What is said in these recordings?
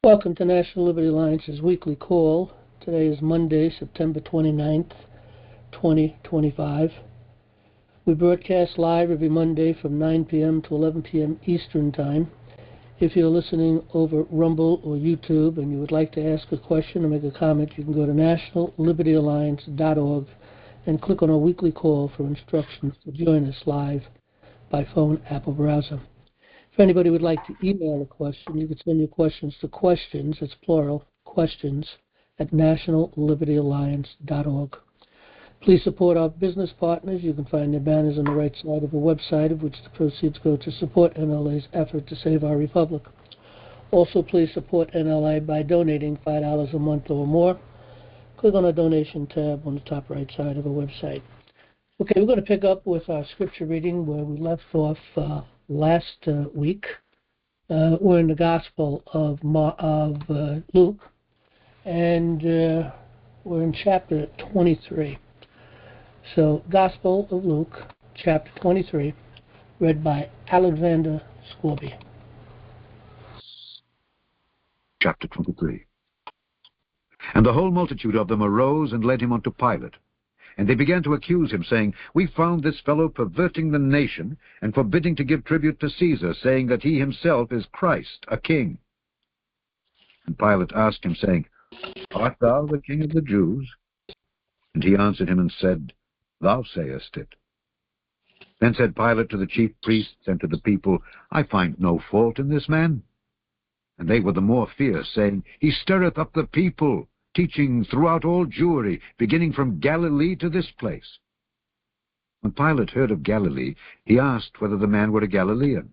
Welcome to National Liberty Alliance's weekly call. Today is Monday, September 29th, 2025. We broadcast live every Monday from 9 p.m. to 11 p.m. Eastern Time. If you're listening over Rumble or YouTube and you would like to ask a question or make a comment, you can go to nationallibertyalliance.org and click on our weekly call for instructions to join us live by phone, app, or browser. If anybody would like to email a question, you can send your questions to questions, it's plural, questions, at nationallibertyalliance.org. Please support our business partners. You can find their banners on the right side of the website, of which the proceeds go to support NLA's effort to save our republic. Also, please support NLA by donating $5 a month or more. Click on the donation tab on the top right side of the website. Okay, we're going to pick up with our scripture reading where we left off last week. We're in the Gospel of Luke, and we're in chapter 23. So, Gospel of Luke, chapter 23, read by Alexander Scorby. Chapter 23. And the whole multitude of them arose and led him unto Pilate. And they began to accuse him, saying, We found this fellow perverting the nation, and forbidding to give tribute to Caesar, saying that he himself is Christ, a king. And Pilate asked him, saying, Art thou the king of the Jews? And he answered him and said, Thou sayest it. Then said Pilate to the chief priests and to the people, I find no fault in this man. And they were the more fierce, saying, He stirreth up the people, teaching throughout all Jewry, beginning from Galilee to this place. When Pilate heard of Galilee, he asked whether the man were a Galilean.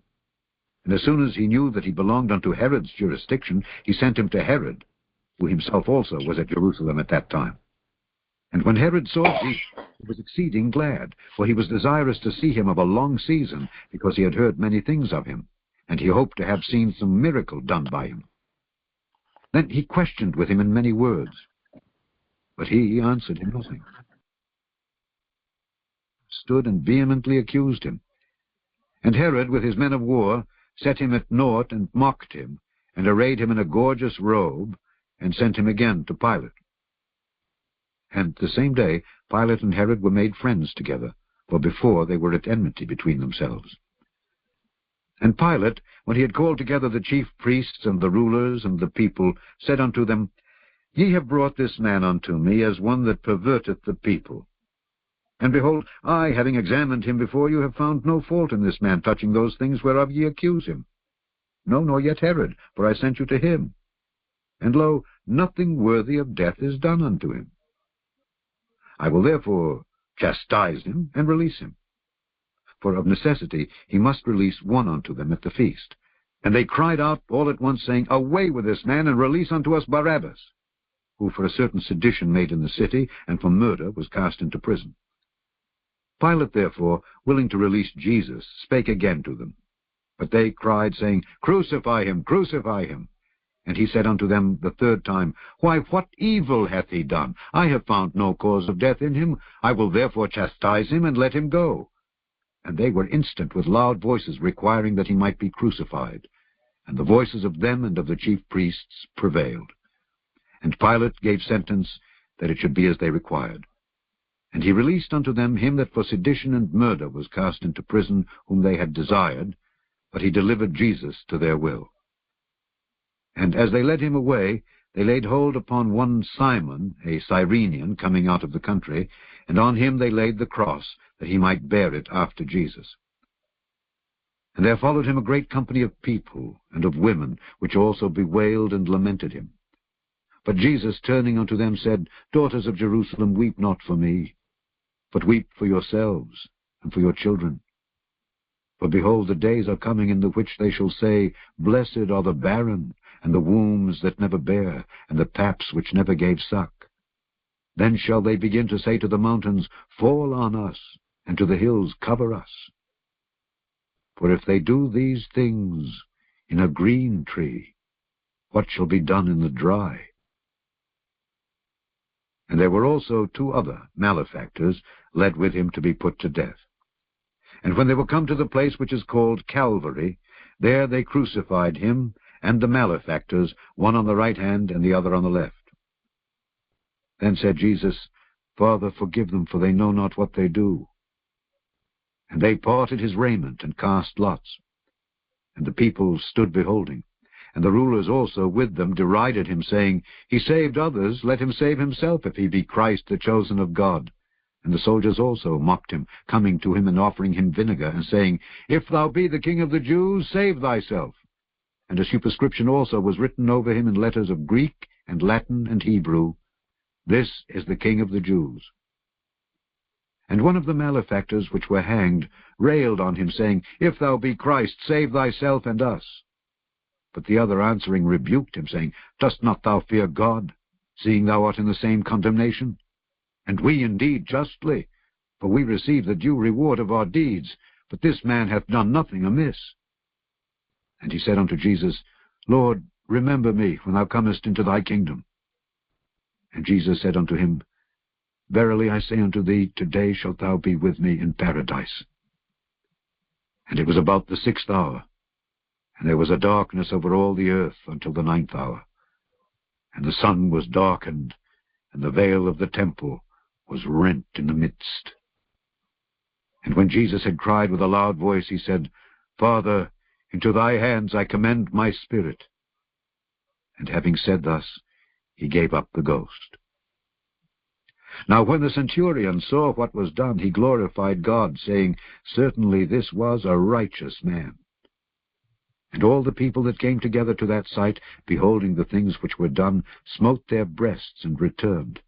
And as soon as he knew that he belonged unto Herod's jurisdiction, he sent him to Herod, who himself also was at Jerusalem at that time. And when Herod saw Jesus, he was exceeding glad, for he was desirous to see him of a long season, because he had heard many things of him, and he hoped to have seen some miracle done by him. Then he questioned with him in many words, but he answered him nothing. Stood and vehemently accused him. And Herod, with his men of war, set him at naught and mocked him, and arrayed him in a gorgeous robe, and sent him again to Pilate. And the same day Pilate and Herod were made friends together, for before they were at enmity between themselves. And Pilate, when he had called together the chief priests and the rulers and the people, said unto them, Ye have brought this man unto me as one that perverteth the people. And behold, I, having examined him before you, have found no fault in this man touching those things whereof ye accuse him. No, nor yet Herod, for I sent you to him. And lo, nothing worthy of death is done unto him. I will therefore chastise him and release him. For of necessity he must release one unto them at the feast. And they cried out all at once, saying, Away with this man, and release unto us Barabbas, who for a certain sedition made in the city, and for murder was cast into prison. Pilate therefore, willing to release Jesus, spake again to them. But they cried, saying, Crucify him, crucify him. And he said unto them the third time, Why, what evil hath he done? I have found no cause of death in him. I will therefore chastise him, and let him go. And they were instant with loud voices, requiring that he might be crucified. And the voices of them and of the chief priests prevailed. And Pilate gave sentence that it should be as they required. And he released unto them him that for sedition and murder was cast into prison, whom they had desired, but he delivered Jesus to their will. And as they led him away, they laid hold upon one Simon, a Cyrenian, coming out of the country, and on him they laid the cross, that he might bear it after Jesus. And there followed him a great company of people and of women, which also bewailed and lamented him. But Jesus, turning unto them, said, Daughters of Jerusalem, weep not for me, but weep for yourselves and for your children. For behold, the days are coming in the which they shall say, Blessed are the barren, and the wombs that never bare, and the paps which never gave suck. Then shall they begin to say to the mountains, Fall on us, and to the hills, Cover us. For if they do these things in a green tree, what shall be done in the dry? And there were also 2 other malefactors led with him to be put to death. And when they were come to the place which is called Calvary, there they crucified him, and the malefactors, one on the right hand and the other on the left. Then said Jesus, Father, forgive them, for they know not what they do. And they parted his raiment, and cast lots. And the people stood beholding. And the rulers also with them derided him, saying, He saved others, let him save himself, if he be Christ, the chosen of God. And the soldiers also mocked him, coming to him and offering him vinegar, and saying, If thou be the King of the Jews, save thyself. And a superscription also was written over him in letters of Greek and Latin and Hebrew, This is the King of the Jews. And one of the malefactors which were hanged railed on him, saying, If thou be Christ, save thyself and us. But the other answering rebuked him, saying, Dost not thou fear God, seeing thou art in the same condemnation? And we indeed justly, for we receive the due reward of our deeds, but this man hath done nothing amiss. And he said unto Jesus, Lord, remember me when thou comest into thy kingdom. And Jesus said unto him, Verily I say unto thee, today shalt thou be with me in paradise. And it was about the 6th hour, and there was a darkness over all the earth until the 9th hour. And the sun was darkened, and the veil of the temple was rent in the midst. And when Jesus had cried with a loud voice, he said, Father, into thy hands I commend my spirit. And having said thus, he gave up the ghost. Now when the centurion saw what was done, he glorified God, saying, Certainly this was a righteous man. And all the people that came together to that sight, beholding the things which were done, smote their breasts and returned.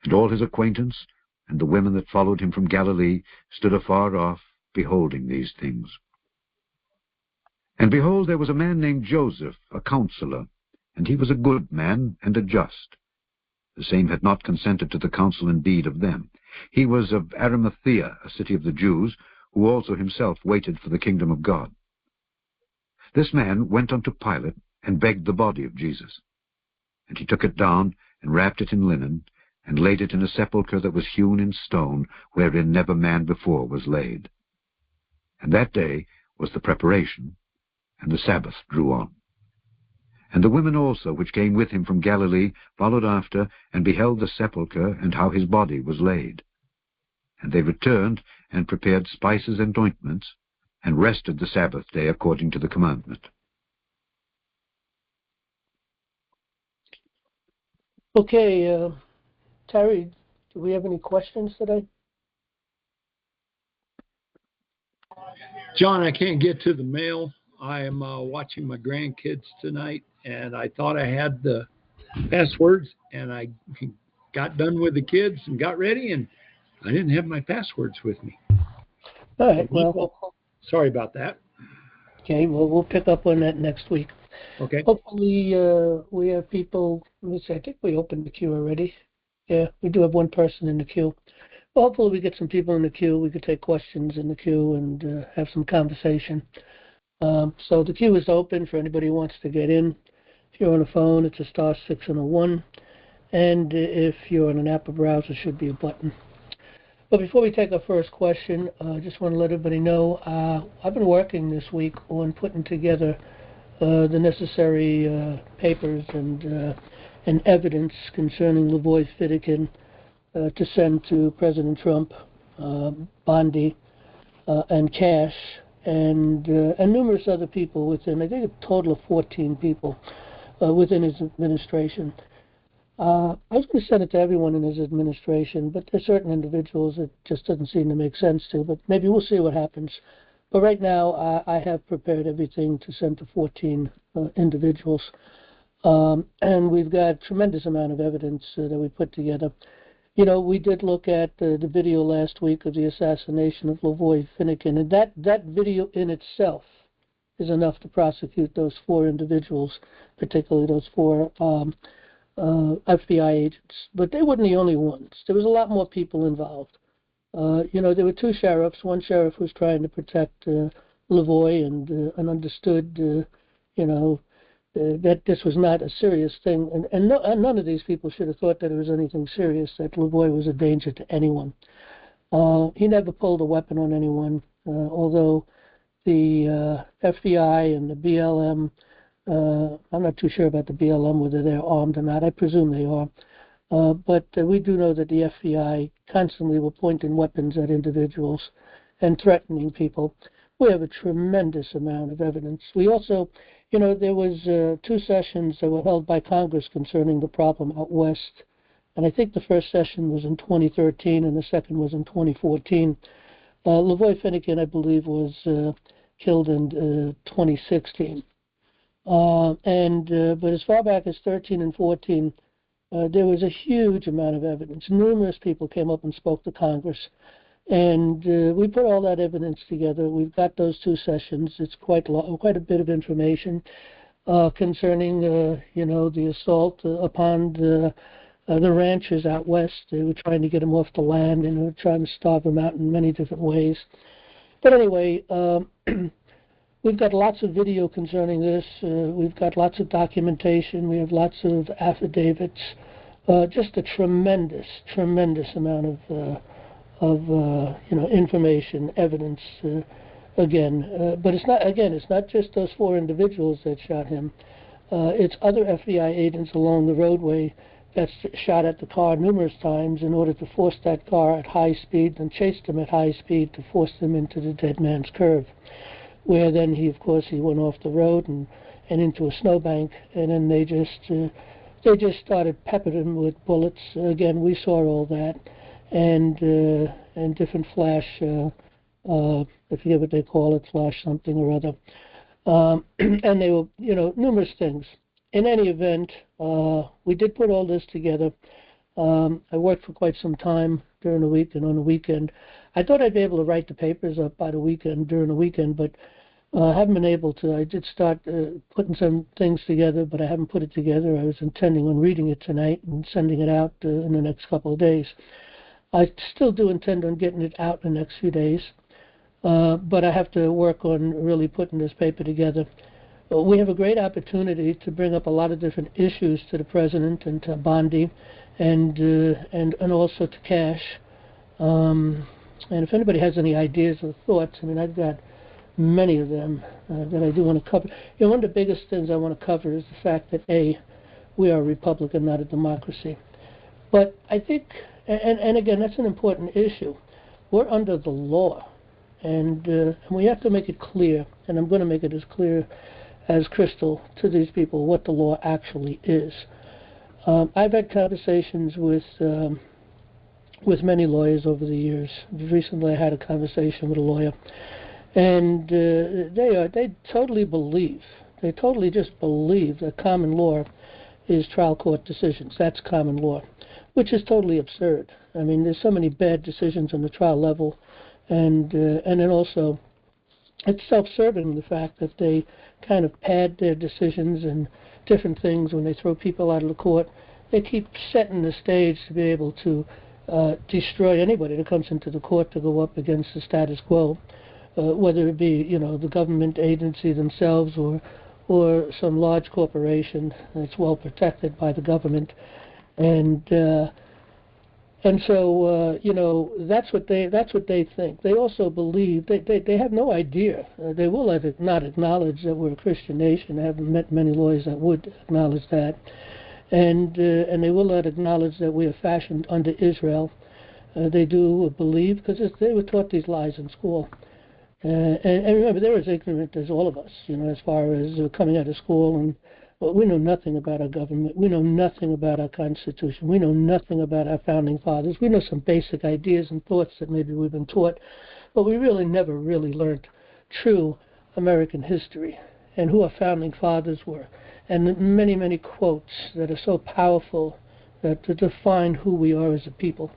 And all his acquaintance, and the women that followed him from Galilee, stood afar off, beholding these things. And behold, there was a man named Joseph, a counselor, and he was a good man and a just. The same had not consented to the counsel and deed of them. He was of Arimathea, a city of the Jews, who also himself waited for the kingdom of God. This man went unto Pilate, and begged the body of Jesus. And he took it down, and wrapped it in linen, and laid it in a sepulchre that was hewn in stone, wherein never man before was laid. And that day was the preparation, and the Sabbath drew on. And the women also, which came with him from Galilee, followed after, and beheld the sepulchre, and how his body was laid. And they returned, and prepared spices and ointments, and rested the Sabbath day according to the commandment. Okay, Terry, do we have any questions today? John, I can't get to the mail. I am watching my grandkids tonight, and I thought I had the passwords, and I got done with the kids and got ready, and I didn't have my passwords with me. All right, well, sorry about that. Okay, well, we'll pick up on that next week. Okay. Hopefully, we have people. Let me see, I think we opened the queue already. Yeah, we do have one person in the queue. Well, hopefully we get some people in the queue. We could take questions in the queue and have some conversation. So the queue is open for anybody who wants to get in. If you're on a phone, it's a *6 and a 1. And if you're on an Apple browser, it should be a button. But before we take our first question, I just want to let everybody know I've been working this week on putting together the necessary papers and evidence concerning Lavoie Fidekin to send to President Trump, Bondi, and Cash, and numerous other people within, I think a total of 14 people within his administration. I was going to send it to everyone in his administration, but there's certain individuals it just doesn't seem to make sense to, but maybe we'll see what happens. But right now, I have prepared everything to send to 14 individuals, and we've got a tremendous amount of evidence that we put together. You know, we did look at the video last week of the assassination of Lavoie Fidekin, and that video in itself is enough to prosecute those 4 individuals, particularly those 4 FBI agents. But they weren't the only ones. There was a lot more people involved. You know, there were 2 sheriffs. One sheriff was trying to protect Lavoie and understood, you know, that this was not a serious thing. And none of these people should have thought that it was anything serious, that Lavoie was a danger to anyone. He never pulled a weapon on anyone, although the FBI and the BLM I'm not too sure about the BLM, whether they're armed or not. I presume they are. But we do know that the FBI constantly were pointing weapons at individuals and threatening people. We have a tremendous amount of evidence. We also, there was 2 sessions that were held by Congress concerning the problem out west. And I think the first session was in 2013 and the second was in 2014. Lavoy Finnegan, I believe, was killed in 2016. But as far back as 13 and 14, there was a huge amount of evidence. Numerous people came up and spoke to Congress. And we put all that evidence together. We've got those 2 sessions. It's quite a bit of information concerning, the assault upon the ranchers out west. They were trying to get them off the land, and they were trying to starve them out in many different ways. But anyway, we've got lots of video concerning this. We've got lots of documentation. We have lots of affidavits. Just a tremendous amount of information, evidence. But it's not just those 4 individuals that shot him. It's other FBI agents along the roadway that shot at the car numerous times in order to force that car at high speed and chased them at high speed to force them into the dead man's curve, where then he went off the road and into a snowbank, and then they just started peppering him with bullets. Again, we saw all that, and different flash, I forget what they call it, flash something or other, and they were, numerous things. In any event, we did put all this together. I worked for quite some time during the week and on the weekend. I thought I'd be able to write the papers up by the weekend, during the weekend, but I haven't been able to. I did start putting some things together, but I haven't put it together. I was intending on reading it tonight and sending it out in the next couple of days. I still do intend on getting it out in the next few days, but I have to work on really putting this paper together. We have a great opportunity to bring up a lot of different issues to the President and to Bondi and also to Cash. And if anybody has any ideas or thoughts, I've got many of them that I do want to cover. One of the biggest things I want to cover is the fact that, A, we are a republic and not a democracy. But I think, and again, that's an important issue. We're under the law, and we have to make it clear, and I'm going to make it as clear as crystal to these people what the law actually is. I've had conversations with many lawyers over the years. Recently I had a conversation with a lawyer, and they totally just believe that common law is trial court decisions. That's common law, which is totally absurd. There's so many bad decisions on the trial level, and then also it's self-serving, the fact that they kind of pad their decisions and different things when they throw people out of the court. They keep setting the stage to be able to destroy anybody that comes into the court to go up against the status quo, whether it be, the government agency themselves or some large corporation that's well protected by the government. And so, that's what they think. They also believe they have no idea. They will not acknowledge that we're a Christian nation. I haven't met many lawyers that would acknowledge that, and they will not acknowledge that we are fashioned under Israel. They do believe, because they were taught these lies in school. And remember, they're as ignorant as all of us, as far as coming out of school. And we know nothing about our government. We know nothing about our Constitution. We know nothing about our founding fathers. We know some basic ideas and thoughts that maybe we've been taught, but we really never really learned true American history and who our founding fathers were, and many, many quotes that are so powerful that to define who we are as a people.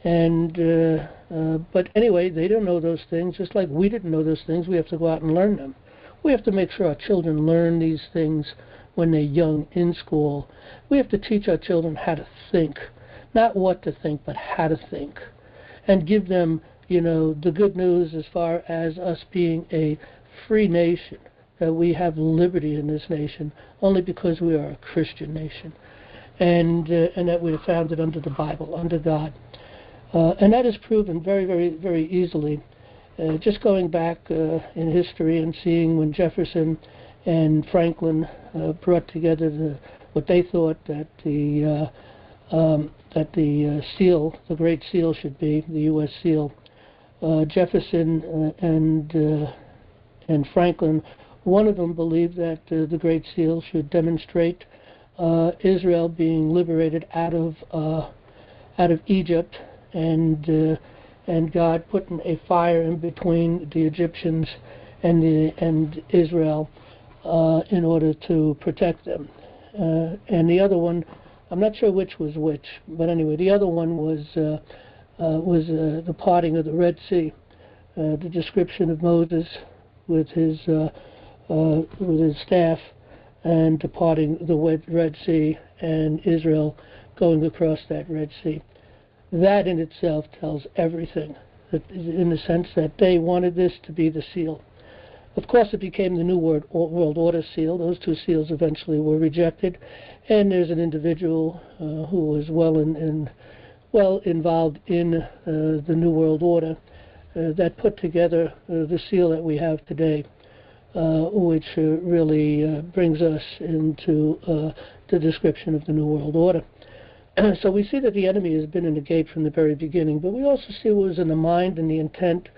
But anyway, they don't know those things, just like we didn't know those things. We have to go out and learn them. We have to make sure our children learn these things when they're young in school. We have to teach our children how to think, not what to think, but how to think, and give them, the good news as far as us being a free nation, that we have liberty in this nation only because we are a Christian nation, and that we are founded under the Bible, under God. And that is proven very, very, very easily. Just going back in history and seeing when Jefferson and Franklin brought together what they thought that the seal, the Great Seal, should be, the U.S. Seal. Jefferson and Franklin, one of them believed that the Great Seal should demonstrate Israel being liberated out of Egypt, and God putting a fire in between the Egyptians and Israel in order to protect them. And the other one, I'm not sure which was which, but anyway, the other one was the parting of the Red Sea, the description of Moses with his staff and departing the Red Sea and Israel going across that Red Sea. That in itself tells everything, in the sense that they wanted this to be the seal. Of course, it became the New World Order seal. Those two seals eventually were rejected, and there's an individual who was well involved in the New World Order that put together the seal that we have today, which really brings us into the description of the New World Order. So we see that the enemy has been in the gate from the very beginning, but we also see what was in the mind and the intent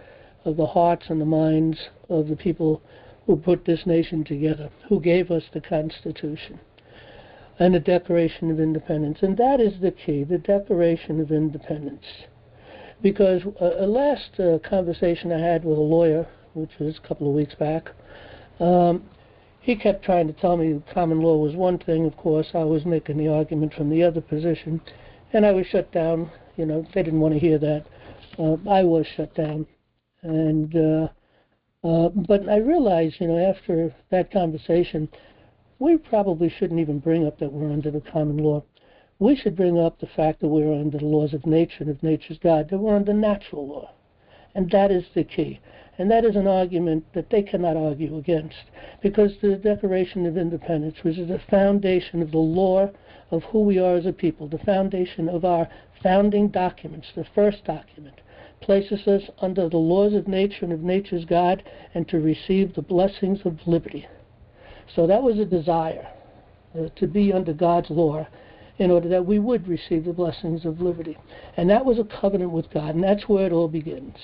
of the hearts and the minds of the people who put this nation together, who gave us the Constitution and the Declaration of Independence. And that is the key, the Declaration of Independence. Because a last conversation I had with a lawyer, which was a couple of weeks back, he kept trying to tell me common law was one thing. Of course, I was making the argument from the other position, and I was shut down. You know, they didn't want to hear that. I was shut down. And but I realized, you know, after that conversation, we probably shouldn't even bring up that we're under the common law. We should bring up the fact that we're under the laws of nature and of nature's God, that we're under natural law. And that is the key. And that is an argument that they cannot argue against, because the Declaration of Independence, which is the foundation of the law of who we are as a people, the foundation of our founding documents, the first document, places us under the laws of nature and of nature's God, and to receive the blessings of liberty. So that was a desire, to be under God's law, in order that we would receive the blessings of liberty. And that was a covenant with God, and that's where it all begins.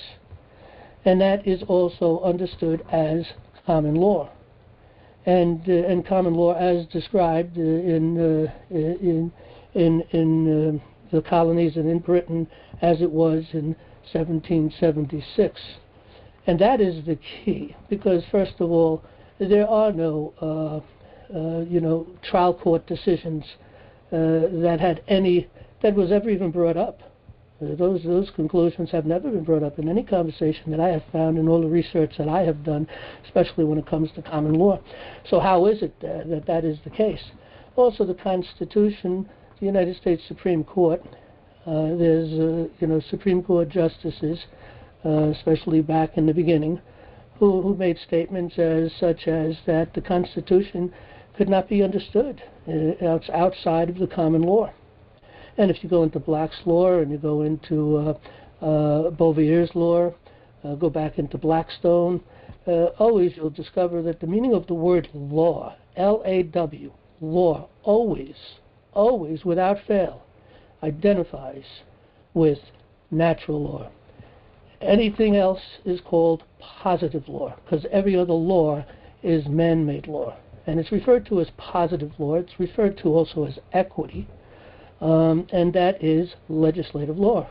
And that is also understood as common law. And common law as described in the colonies and in Britain as it was in 1776. And that is the key, because first of all, there are no trial court decisions that was ever even brought up. Those conclusions have never been brought up in any conversation that I have found in all the research that I have done, especially when it comes to common law. So how is it that is the case? Also, the Constitution, the United States Supreme Court, there's Supreme Court justices, especially back in the beginning, who made statements such as that the Constitution could not be understood outside of the common law. And if you go into Black's law and you go into Bouvier's law, go back into Blackstone, always you'll discover that the meaning of the word law, L-A-W, law, always, without fail, identifies with natural law. Anything else is called positive law, because every other law is man-made law. And it's referred to as positive law. It's referred to also as equity. And that is legislative law.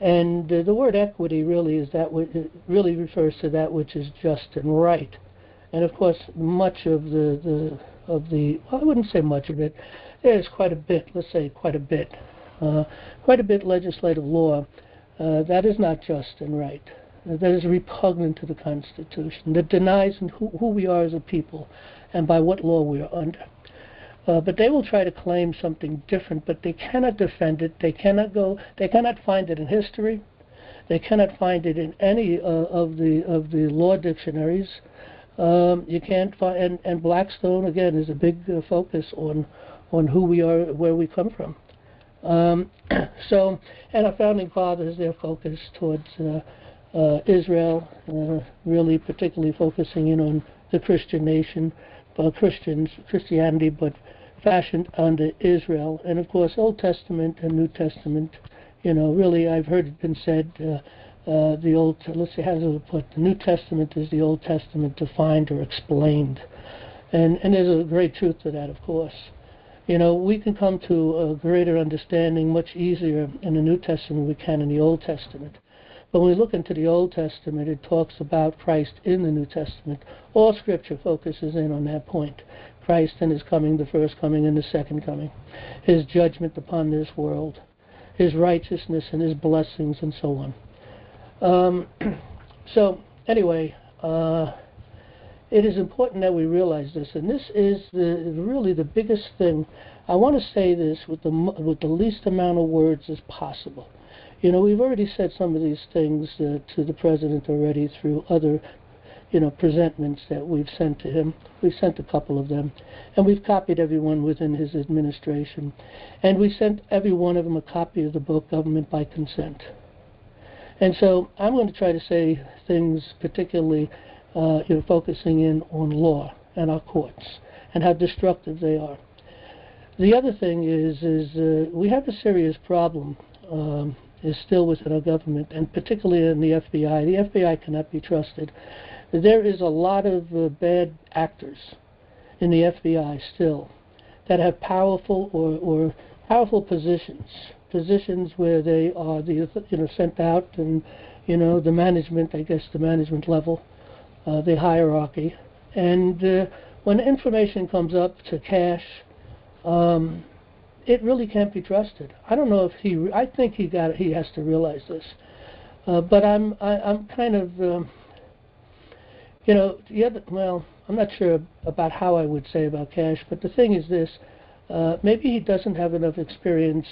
And the word equity really is it really refers to that which is just and right. And of course, much of the I wouldn't say much of it. There's quite a bit. Let's say quite a bit legislative law that is not just and right. That is repugnant to the Constitution. That denies who we are as a people, and by what law we are under. But they will try to claim something different, but they cannot defend it. They cannot find it in history. They cannot find it in any of the law dictionaries. You can't find, and Blackstone again is a big focus on who we are, where we come from. And our founding fathers, their focus towards Israel, really particularly focusing in on the Christian nation, Christianity, but fashioned under Israel. And of course, Old Testament and New Testament, really I've heard it been said, let's see, how does it put? The New Testament is the Old Testament defined or explained. And there's a great truth to that, of course. We can come to a greater understanding much easier in the New Testament than we can in the Old Testament. But when we look into the Old Testament, it talks about Christ in the New Testament. All Scripture focuses in on that point. Christ and His coming, the first coming and the second coming. His judgment upon this world. His righteousness and His blessings and so on. So, anyway, it is important that we realize this. And this is really the biggest thing. I want to say this with the least amount of words as possible. We've already said some of these things to the President already through other, presentments that we've sent to him. We've sent a couple of them. And we've copied everyone within his administration. And we sent every one of them a copy of the book, Government by Consent. And so I'm going to try to say things particularly, focusing in on law and our courts and how destructive they are. The other thing is we have a serious problem is still within our government, and particularly in the FBI. The FBI cannot be trusted. There is a lot of bad actors in the FBI still that have powerful or powerful positions where they are sent out, and the management, I guess the management level, the hierarchy, and when information comes up to Cash, it really can't be trusted. I don't know if I think he has to realize this, but I'm kind of I'm not sure about how I would say about Cash, but the thing is this: maybe he doesn't have enough experience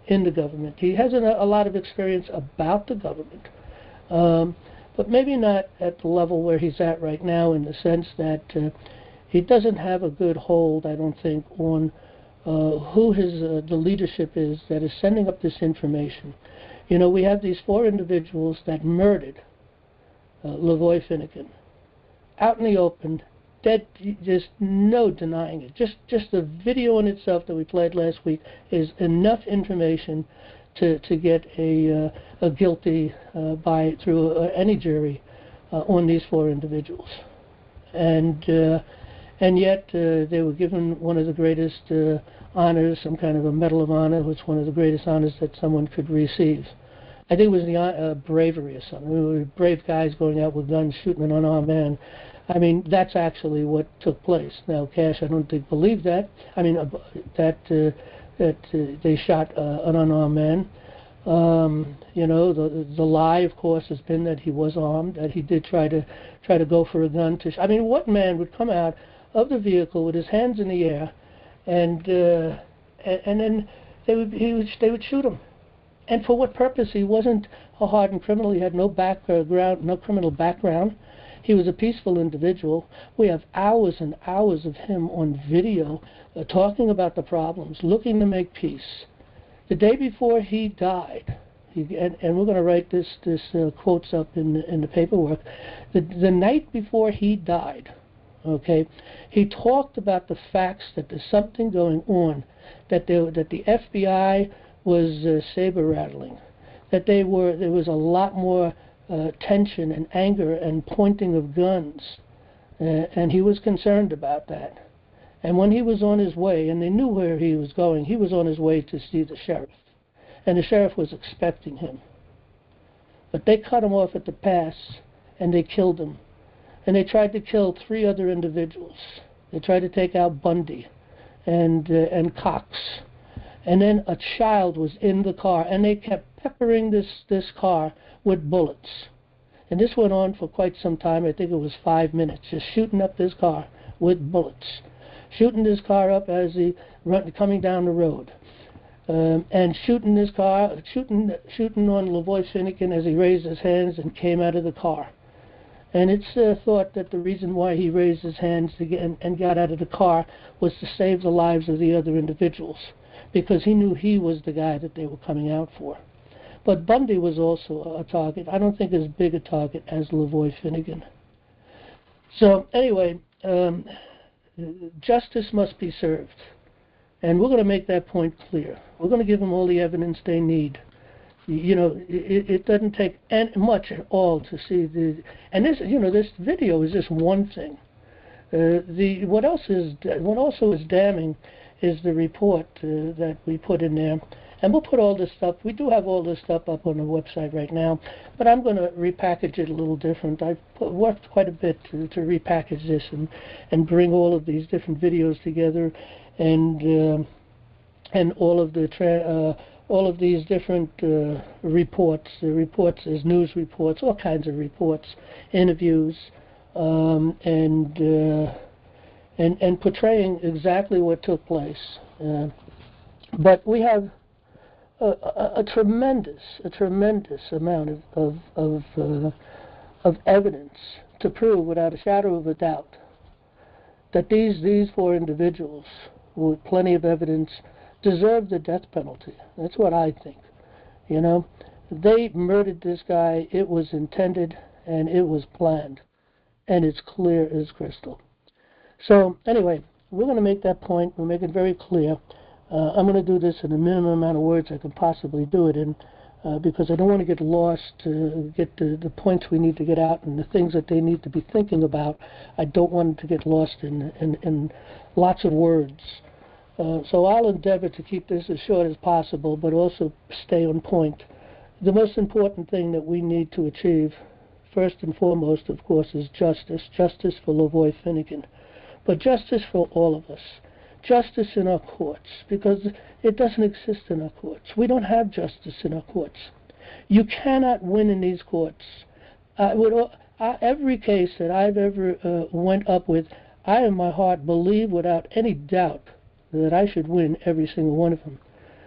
in the government. He has a lot of experience about the government, but maybe not at the level where he's at right now, in the sense that he doesn't have a good hold, I don't think, on who the leadership is that is sending up this information. We have these 4 individuals that murdered Lavoy Finnegan out in the open, dead. There's no denying it. Just the video in itself that we played last week is enough information to get a guilty through any jury on these 4 individuals. And yet they were given one of the greatest honors, some kind of a Medal of Honor, which is one of the greatest honors that someone could receive. I think it was the bravery or something. We were brave guys going out with guns, shooting an unarmed man. I mean, that's actually what took place. Now, Cash, I don't think, believed that. I mean, that they shot an unarmed man. The lie, of course, has been that he was armed, that he did try to go for a gun. I mean, what man would come out of the vehicle with his hands in the air, and then they would shoot him? And for what purpose? He wasn't a hardened criminal. He had no criminal background. He was a peaceful individual. We have hours and hours of him on video talking about the problems, looking to make peace. The day before he died, and we're going to write this quotes up in the paperwork. The night before he died, okay, he talked about the facts that there's something going on, that the FBI was saber rattling, that there was a lot more tension and anger and pointing of guns, and he was concerned about that. And when he was on his way, and they knew where he was going, he was on his way to see the sheriff, and the sheriff was expecting him. But they cut him off at the pass, and they killed him. And they tried to kill 3 other individuals. They tried to take out Bundy and Cox. And then a child was in the car, and they kept peppering this car with bullets. And this went on for quite some time. I think it was 5 minutes, just shooting up this car with bullets, shooting this car up as he coming down the road, and shooting this car, shooting on Lavoy Finnegan as he raised his hands and came out of the car. And it's thought that the reason why he raised his hands and got out of the car was to save the lives of the other individuals, because he knew he was the guy that they were coming out for. But Bundy was also a target. I don't think as big a target as Lavoy Finnegan. So anyway, justice must be served. And we're going to make that point clear. We're going to give them all the evidence they need. You know, it doesn't take much at all to see the. And this, you know, this video is just one thing. What also is damning is the report that we put in there. And we'll put all this stuff. We do have all this stuff up on the website right now, but I'm going to repackage it a little different. I've worked quite a bit to repackage this and bring all of these different videos together, and all of these different reports. The reports as news reports, all kinds of reports, interviews, and portraying exactly what took place. But we have a tremendous amount of evidence to prove without a shadow of a doubt that these four individuals, with plenty of evidence, deserve the death penalty. That's what I think. You know, they murdered this guy. It was intended and it was planned, and it's clear as crystal. So anyway, we're going to make that point. We'll make it very clear. I'm going to do this in the minimum amount of words I can possibly do it in, because I don't want to get lost, get the points we need to get out and the things that they need to be thinking about. I don't want to get lost in lots of words. So I'll endeavor to keep this as short as possible, but also stay on point. The most important thing that we need to achieve, first and foremost, of course, is justice. Justice for Lavoy Finnegan. But justice for all of us. Justice in our courts, because it doesn't exist in our courts. We don't have justice in our courts. You cannot win in these courts. Every case that I've ever went up with, I in my heart believe without any doubt that I should win every single one of them.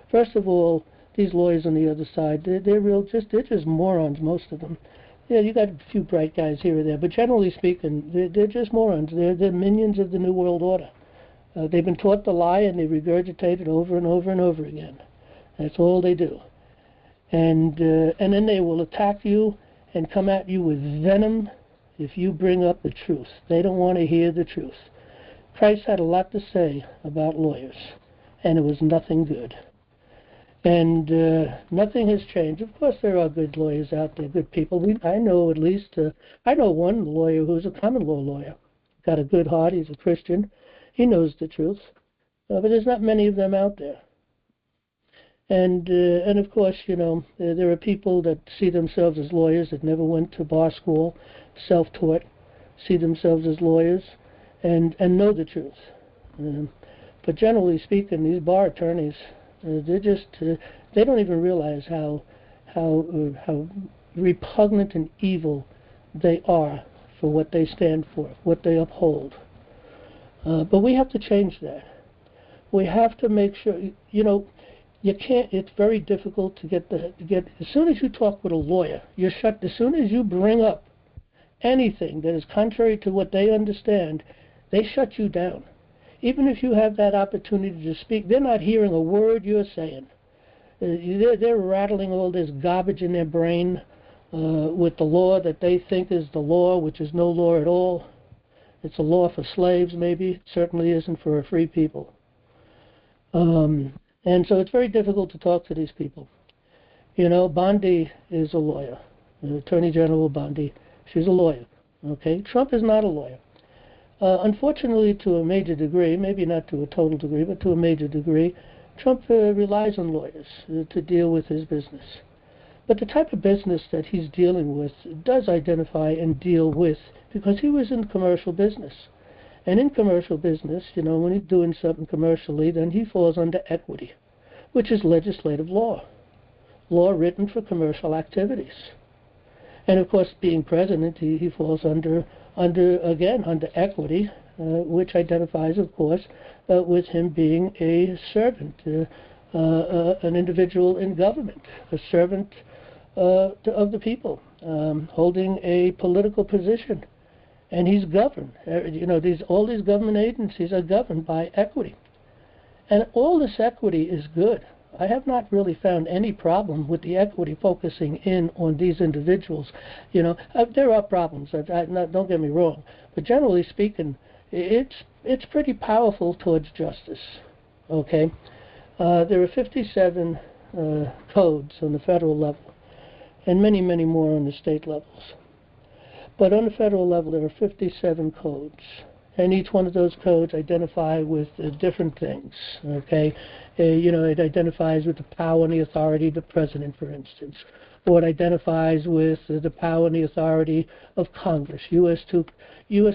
First of all, these lawyers on the other side, they're just morons, most of them. Yeah, you got a few bright guys here or there, but generally speaking, they're just morons. They're minions of the New World Order. They've been taught the lie, and they regurgitate it over and over and over again. That's all they do. And then they will attack you and come at you with venom if you bring up the truth. They don't want to hear the truth. Christ had a lot to say about lawyers, and it was nothing good. And nothing has changed. Of course, there are good lawyers out there, good people. I know at least, I know one lawyer who's a common law lawyer. Got a good heart. He's a Christian. He knows the truth, but there's not many of them out there. And of course, you know, there are people that see themselves as lawyers that never went to bar school, self-taught, see themselves as lawyers, and know the truth. But generally speaking, these bar attorneys, they don't even realize how repugnant and evil they are for what they stand for, what they uphold. But we have to change that. We have to make sure, you know, you can't, it's very difficult to get, as soon as you talk with a lawyer, you're shut. As soon as you bring up anything that is contrary to what they understand, they shut you down. Even if you have that opportunity to speak, they're not hearing a word you're saying. They're rattling all this garbage in their brain with the law that they think is the law, which is no law at all. It's a law for slaves, maybe. It certainly isn't for a free people. And so it's very difficult to talk to these people. You know, Bondi is a lawyer. Attorney General Bondi, she's a lawyer. Okay? Trump is not a lawyer. Unfortunately, to a major degree, maybe not to a total degree, but to a major degree, Trump relies on lawyers to deal with his business. But the type of business that he's dealing with does identify and deal with, because he was in commercial business. And in commercial business, you know, when he's doing something commercially, then he falls under equity, which is legislative law written for commercial activities. And of course, being president, he falls under equity, which identifies, of course, with him being a servant, an individual in government, a servant of the people, holding a political position. And he's governed. You know, all these government agencies are governed by equity. And all this equity is good. I have not really found any problem with the equity focusing in on these individuals. There are problems. Don't get me wrong, but generally speaking, it's pretty powerful towards justice. Okay, there are 57 codes on the federal level, and many, many more on the state levels. But on the federal level, there are 57 codes. And each one of those codes identify with different things, okay? It identifies with the power and the authority of the president, for instance. Or it identifies with the power and the authority of Congress. U.S.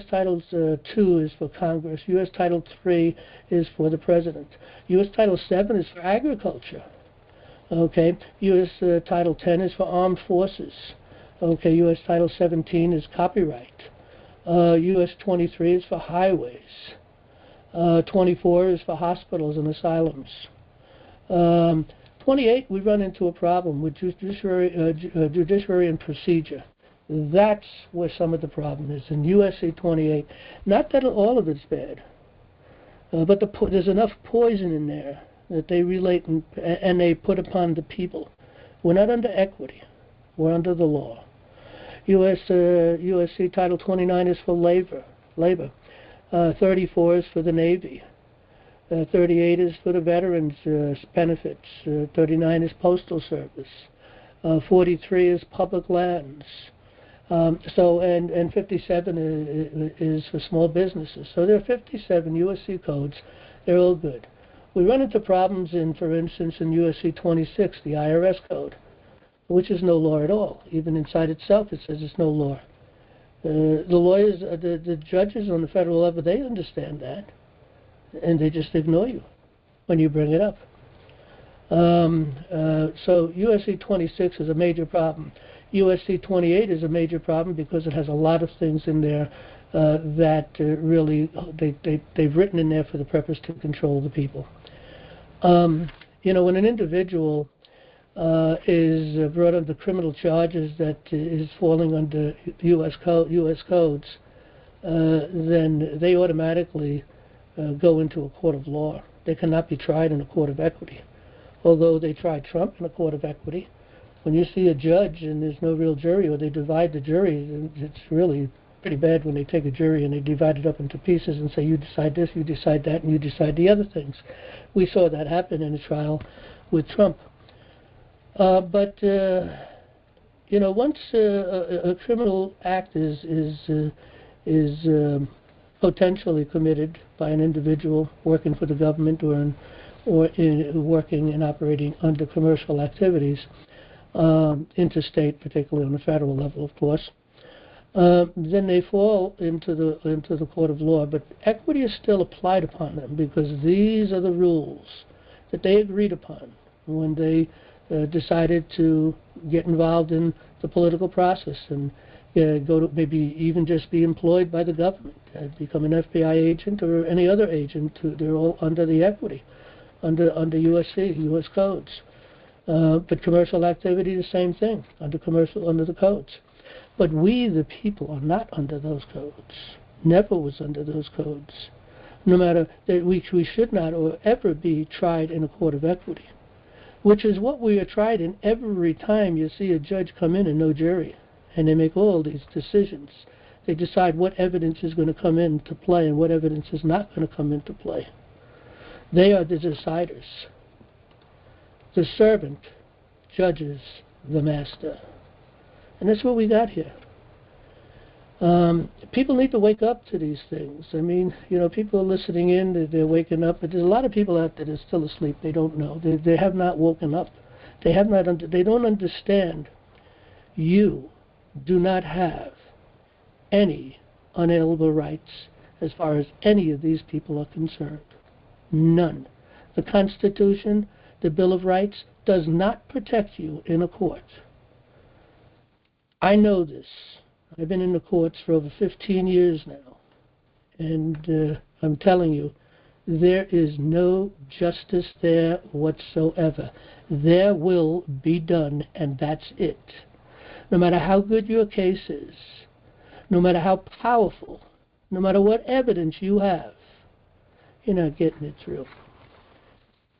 Title 2 is for Congress. U.S. Title 3 is for the president. U.S. Title 7 is for agriculture, okay? U.S. Title 10 is for armed forces. Okay, U.S. Title 17 is copyright. U.S. 23 is for highways. 24 is for hospitals and asylums. 28, we run into a problem with judiciary and procedure. That's where some of the problem is in USC 28. Not that all of it's bad, but there's enough poison in there that they relate and they put upon the people. We're not under equity. We're under the law. USC Title 29 is for labor. 34 is for the Navy. 38 is for the veterans' benefits. 39 is Postal Service. 43 is public lands. And 57 is for small businesses. So there are 57 USC codes. They're all good. We run into problems for instance, in USC 26, the IRS code, which is no law at all. Even inside itself, it says it's no law. The lawyers, the judges on the federal level, they understand that, and they just ignore you when you bring it up. So USC 26 is a major problem. USC 28 is a major problem because it has a lot of things in there that really they've written in there for the purpose to control the people. When an individual is brought under criminal charges that is falling under U.S. codes, then they automatically go into a court of law. They cannot be tried in a court of equity. Although they tried Trump in a court of equity, when you see a judge and there's no real jury, or they divide the jury, it's really pretty bad when they take a jury and they divide it up into pieces and say, you decide this, you decide that, and you decide the other things. We saw that happen in a trial with Trump. But once a criminal act is potentially committed by an individual working for the government or working and operating under commercial activities, interstate, particularly on the federal level, of course, then they fall into the court of law. But equity is still applied upon them because these are the rules that they agreed upon when they decided to get involved in the political process and go to maybe even just be employed by the government, become an FBI agent or any other agent. They're all under the equity, under USC, U.S. codes. But commercial activity, the same thing, under the codes. But we, the people, are not under those codes. Never was under those codes. No matter that we should not or ever be tried in a court of equity, which is what we are tried in every time you see a judge come in and no jury, and they make all these decisions. They decide what evidence is going to come into play and what evidence is not going to come into play. They are the deciders. The servant judges the master. And that's what we got here. People need to wake up to these things. I mean, people are listening in, they're waking up, but there's a lot of people out there that are still asleep. They don't know. They have not woken up. They don't understand. You do not have any unalienable rights as far as any of these people are concerned. None. The Constitution, the Bill of Rights, does not protect you in a court. I know this. I've been in the courts for over 15 years now. And I'm telling you, there is no justice there whatsoever. Their will be done, and that's it. No matter how good your case is, no matter how powerful, no matter what evidence you have, you're not getting it through.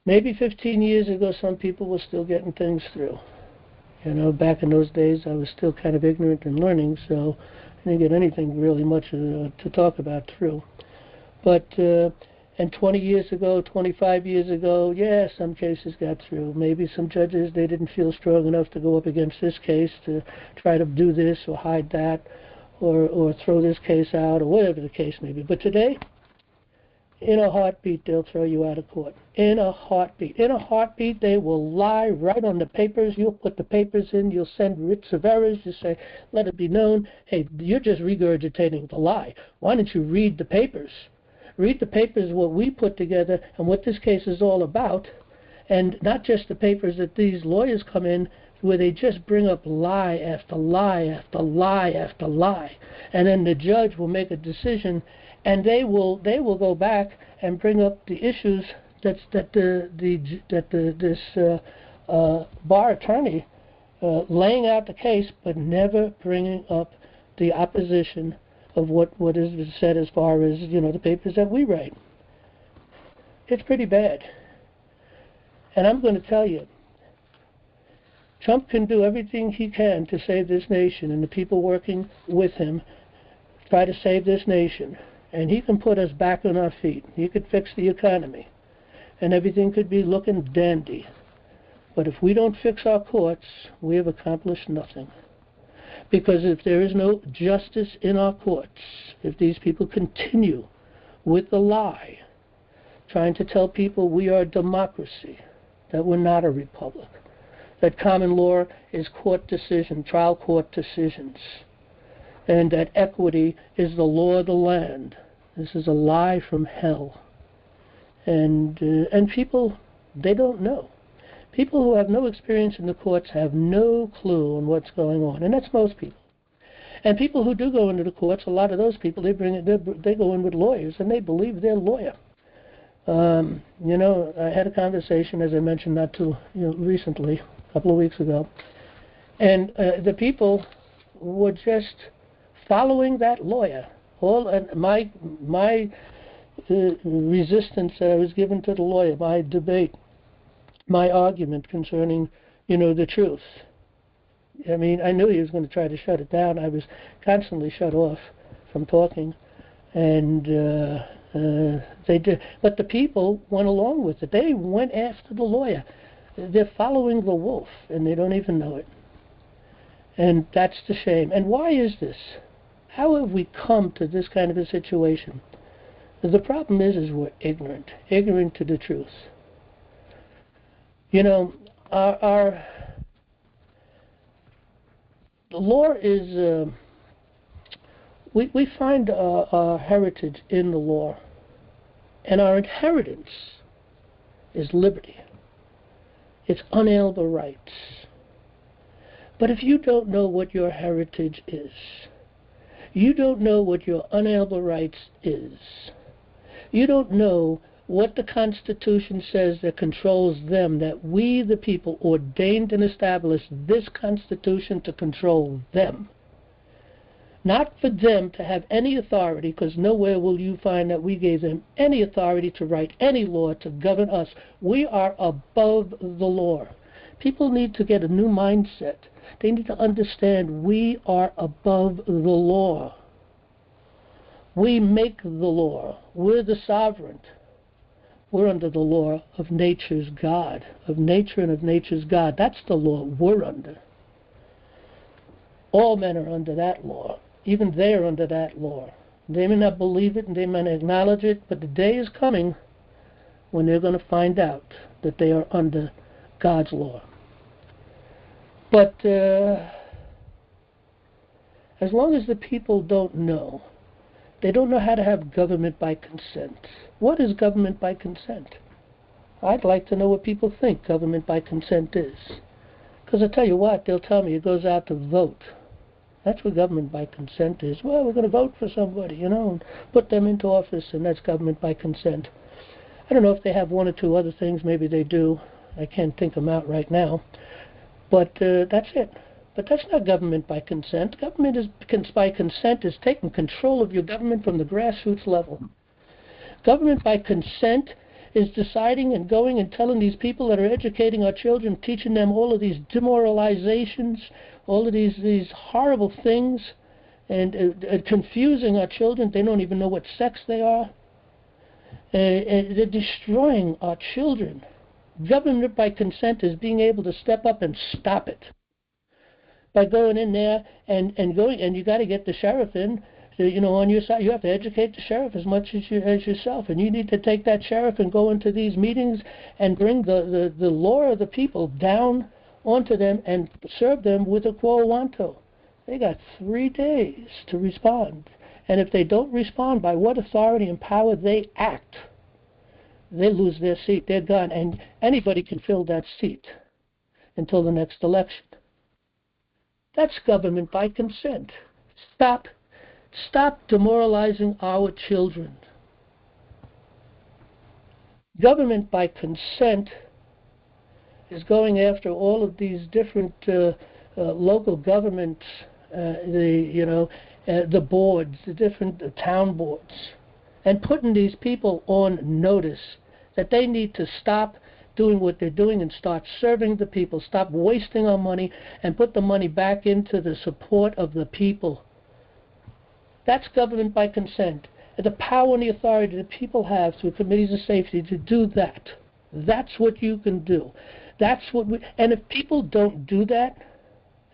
Maybe 15 years ago, some people were still getting things through. You know, back in those days, I was still kind of ignorant and learning, so I didn't get anything really much to talk about through. But, and 20 years ago, 25 years ago, yeah, some cases got through. Maybe some judges, they didn't feel strong enough to go up against this case to try to do this or hide that or throw this case out or whatever the case may be. But today, in a heartbeat, they'll throw you out of court. In a heartbeat. In a heartbeat, they will lie right on the papers. You'll put the papers in. You'll send writs of errors. You say, let it be known, hey, you're just regurgitating the lie. Why don't you read the papers? Read the papers, what we put together and what this case is all about, and not just the papers that these lawyers come in where they just bring up lie after lie after lie after lie. And then the judge will make a decision, and they will go back and bring up the issues this bar attorney laying out the case, but never bringing up the opposition of what is said as far as, you know, the papers that we write. It's pretty bad. And I'm going to tell you, Trump can do everything he can to save this nation, and the people working with him try to save this nation. And he can put us back on our feet. He could fix the economy. And everything could be looking dandy. But if we don't fix our courts, we have accomplished nothing. Because if there is no justice in our courts, if these people continue with the lie, trying to tell people we are a democracy, that we're not a republic, that common law is court decision, trial court decisions, and that equity is the law of the land. This is a lie from hell. And people, they don't know. People who have no experience in the courts have no clue on what's going on, and that's most people. And people who do go into the courts, a lot of those people, they go in with lawyers, and they believe their lawyer. You know, I had a conversation, as I mentioned, not too recently, a couple of weeks ago, and the people were just following that lawyer. And my resistance that I was given to the lawyer, my debate, my argument concerning, the truth. I mean, I knew he was going to try to shut it down. I was constantly shut off from talking, and they did. But the people went along with it. They went after the lawyer. They're following the wolf, and they don't even know it. And that's the shame. And why is this? How have we come to this kind of a situation? The problem is we're ignorant to the truth. The law is, we find our heritage in the law, and our inheritance is liberty. It's unalienable rights. But if you don't know what your heritage is, you don't know what your unalienable rights is, you don't know what the Constitution says that controls them, that we, the people, ordained and established this Constitution to control them. Not for them to have any authority, because nowhere will you find that we gave them any authority to write any law to govern us. We are above the law. People need to get a new mindset. They need to understand we are above the law. We make the law. We're the sovereign. We're under the law of nature's God, of nature and of nature's God. That's the law we're under. All men are under that law. Even they are under that law. They may not believe it and they may not acknowledge it, but the day is coming when they're going to find out that they are under God's law. But as long as the people don't know, they don't know how to have government by consent. What is government by consent? I'd like to know what people think government by consent is. Because I tell you what, they'll tell me it goes out to vote. That's what government by consent is. Well, we're going to vote for somebody, and put them into office, and that's government by consent. I don't know if they have one or two other things. Maybe they do. I can't think them out right now. But that's it. But that's not government by consent. Government by consent is taking control of your government from the grassroots level. Government by consent is deciding and going and telling these people that are educating our children, teaching them all of these demoralizations, all of these horrible things, and confusing our children. They don't even know what sex they are. And they're destroying our children. Government by consent is being able to step up and stop it by going in there and you got to get the sheriff in. On your side, you have to educate the sheriff as much as yourself, and you need to take that sheriff and go into these meetings and bring the law of the people down onto them and serve them with a quo wanto. They got 3 days to respond, and if they don't respond by what authority and power they act, they lose their seat. They're gone, and anybody can fill that seat until the next election. That's government by consent. Stop demoralizing our children. Government by consent is going after all of these different local governments, the boards, the different town boards, and putting these people on notice that they need to stop doing what they're doing and start serving the people, stop wasting our money, and put the money back into the support of the people. That's government by consent. The power and the authority that people have through committees of safety to do that. That's what you can do. And if people don't do that,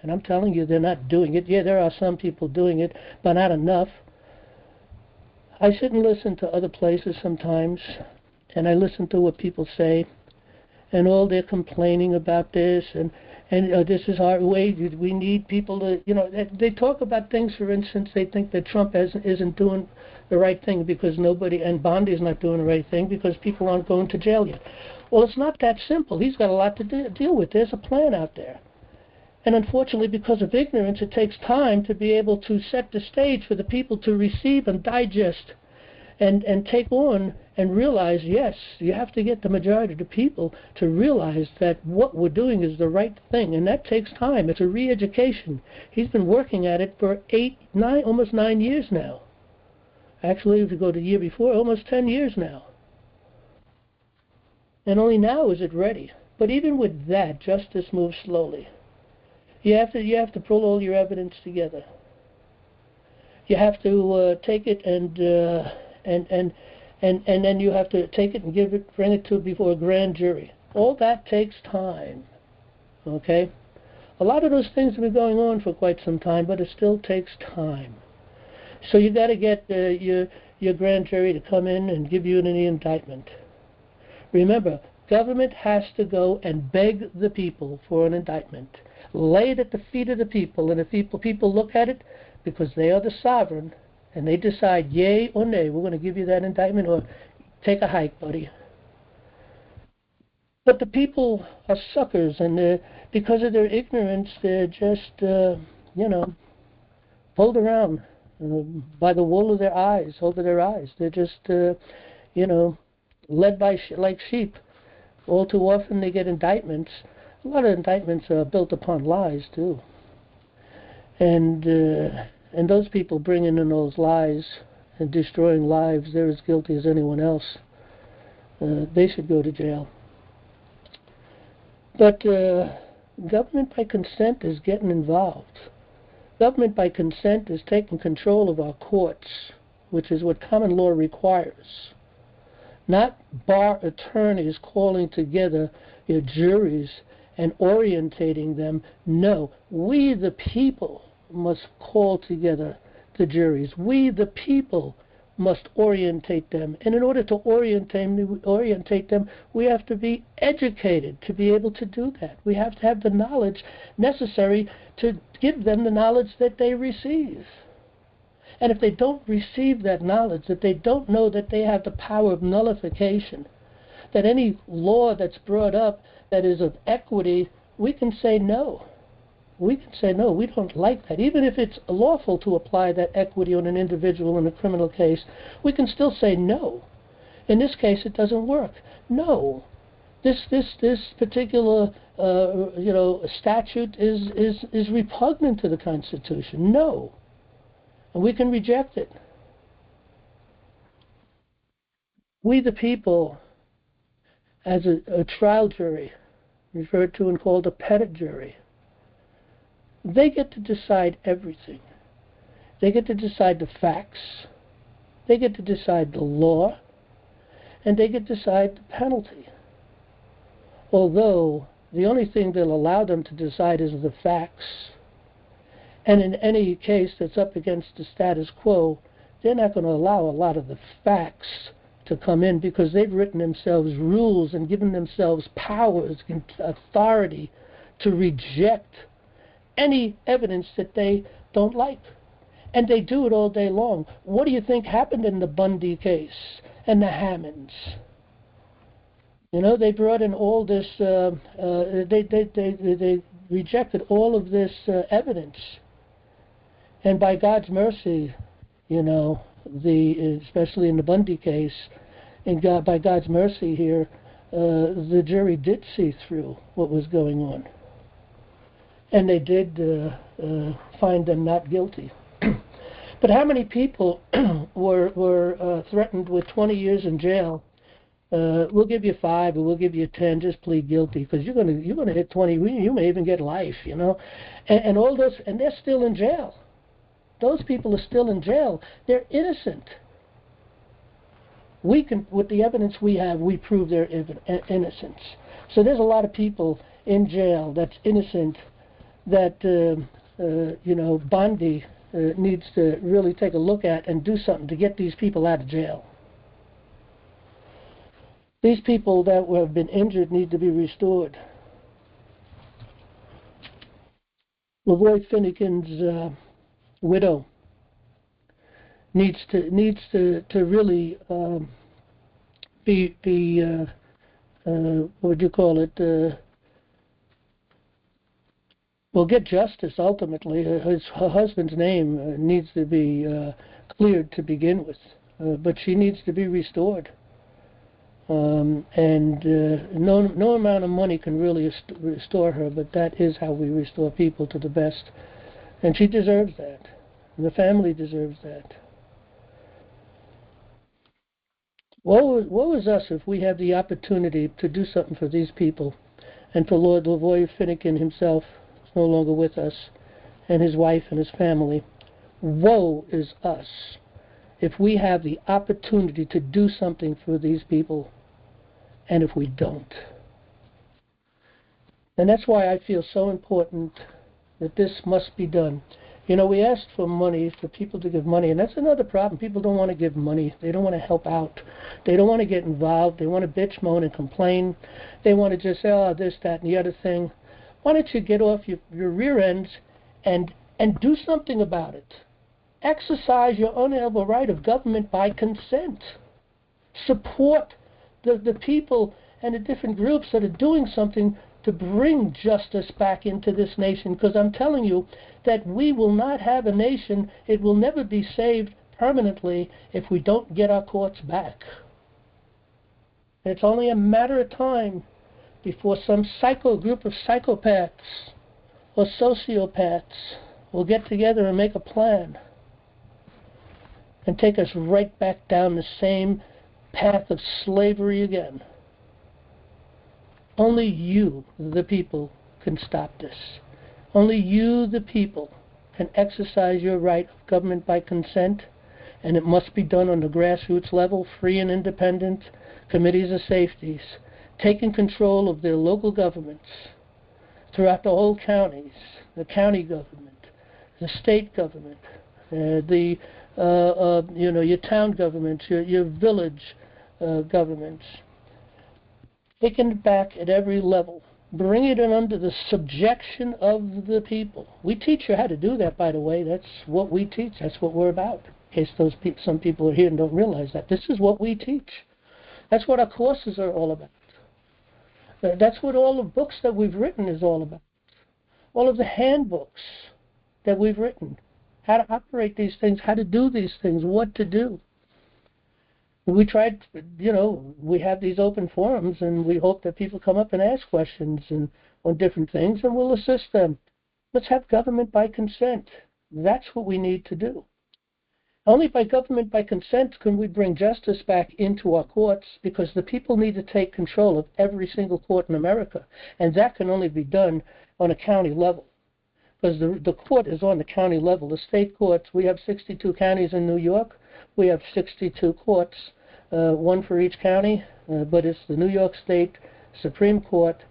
and I'm telling you they're not doing it, yeah, there are some people doing it, but not enough. I sit and listen to other places sometimes, and I listen to what people say, and all they're complaining about this, and this is our way. We need people to, they talk about things. For instance, they think that Trump isn't doing the right thing because and Bondi's not doing the right thing because people aren't going to jail yet. Well, it's not that simple. He's got a lot to deal with. There's a plan out there. And unfortunately, because of ignorance, it takes time to be able to set the stage for the people to receive and digest and take on and realize, yes, you have to get the majority of the people to realize that what we're doing is the right thing, and that takes time. It's a re-education. He's been working at it for almost 9 years now. Actually, if you go to the year before, almost 10 years now. And only now is it ready. But even with that, justice moves slowly. You have to pull all your evidence together. You have to take it and then you have to take it and bring it before a grand jury. All that takes time. Okay? A lot of those things have been going on for quite some time, but it still takes time. So you got to get your grand jury to come in and give you an indictment. Remember, government has to go and beg the people for an indictment. Lay it at the feet of the people, and if people look at it, because they are the sovereign, and they decide yay or nay, we're going to give you that indictment, or take a hike, buddy. But the people are suckers, and because of their ignorance, they're just, pulled around by the wool of their eyes, over their eyes. They're just, led by like sheep. All too often they get indictments. A lot of indictments are built upon lies, too. And those people bringing in those lies and destroying lives, they're as guilty as anyone else. They should go to jail. But government by consent is getting involved. Government by consent is taking control of our courts, which is what common law requires. Not bar attorneys calling together your juries and orientating them. No, we the people must call together the juries. We the people must orientate them. And in order to orientate them, we have to be educated to be able to do that. We have to have the knowledge necessary to give them the knowledge that they receive. And if they don't receive that knowledge, that they don't know that they have the power of nullification, that any law that's brought up that is of equity, we can say no. We can say no, we don't like that. Even if it's lawful to apply that equity on an individual in a criminal case, we can still say no. In this case, it doesn't work. No. This particular statute is repugnant to the Constitution. No. And we can reject it. We the people as a trial jury, referred to and called a Petit jury. They get to decide everything. They get to decide the facts, they get to decide the law, and they get to decide the penalty. Although the only thing they'll allow them to decide is the facts. And in any case that's up against the status quo, they're not going to allow a lot of the facts to come in because they've written themselves rules and given themselves powers and authority to reject any evidence that they don't like. And they do it all day long. What do you think happened in the Bundy case and the Hammonds? You know, they brought in all this, they rejected all of this evidence. And by God's mercy, you know, especially in the Bundy case, by God's mercy here, the jury did see through what was going on. And they did find them not guilty. But how many people were threatened with 20 years in jail? We'll give you 5 or we'll give you 10. Just plead guilty because you're gonna hit 20. You may even get life. You know, and all those, and they're still in jail. Those people are still in jail. They're innocent. We can, with the evidence we have, we prove their innocence. So there's a lot of people in jail that's innocent that you know, Bundy needs to really take a look at and do something to get these people out of jail. These people that have been injured need to be restored. Lavoy Finnegan's widow needs to really be what would you call it? Well, get justice ultimately. Her husband's name needs to be cleared to begin with, but she needs to be restored. And no amount of money can really restore her, but that is how we restore people to the best. And she deserves that. And the deserves that. Woe is us if we have the opportunity to do something for these people, and for Lord Lavoy Finnegan himself is no longer with us, and his wife and his family. Woe is us if we have the opportunity to do something for these people, and if we don't. And that's why I feel so important that this must be done. You know, we asked for money, for people to give money, and that's another problem. People don't want to give money. They don't want to help out. They don't want to get involved. They want to bitch, moan, and complain. They want to just say, oh, this, that, and the other thing. Why don't you get off your rear ends and do something about it? Exercise your unalienable right of government by consent. Support the people and the different groups that are doing something to bring justice back into this nation, because I'm telling you that we will not have a nation, it will never be saved permanently if we don't get our courts back. It's only a matter of time before some group of psychopaths or sociopaths will get together and make a plan and take us right back down the same path of slavery again. Only you, the people, can stop this. Only you, the people, can exercise your right of government by consent, and it must be done on the grassroots level, free and independent committees of safeties, taking control of their local governments throughout the whole counties, the county government, the state government, your town governments, your village governments. Taking it back at every level, bringing it under the subjection of the people. We teach you how to do that, by the way. That's what we teach. That's what we're about. In case some people are here and don't realize that. This is what we teach. That's what our courses are all about. That's what all the books that we've written is all about. All of the handbooks that we've written. How to operate these things, how to do these things, what to do. We tried, we have these open forums, and we hope that people come up and ask questions on different things, and we'll assist them. Let's have government by consent. That's what we need to do. Only by government, by consent, can we bring justice back into our courts, because the people need to take control of every single court in America. And that can only be done on a county level, because the court is on the county level. The state courts, we have 62 counties in New York. We have 62 courts, one for each county, but it's the New York State Supreme Court,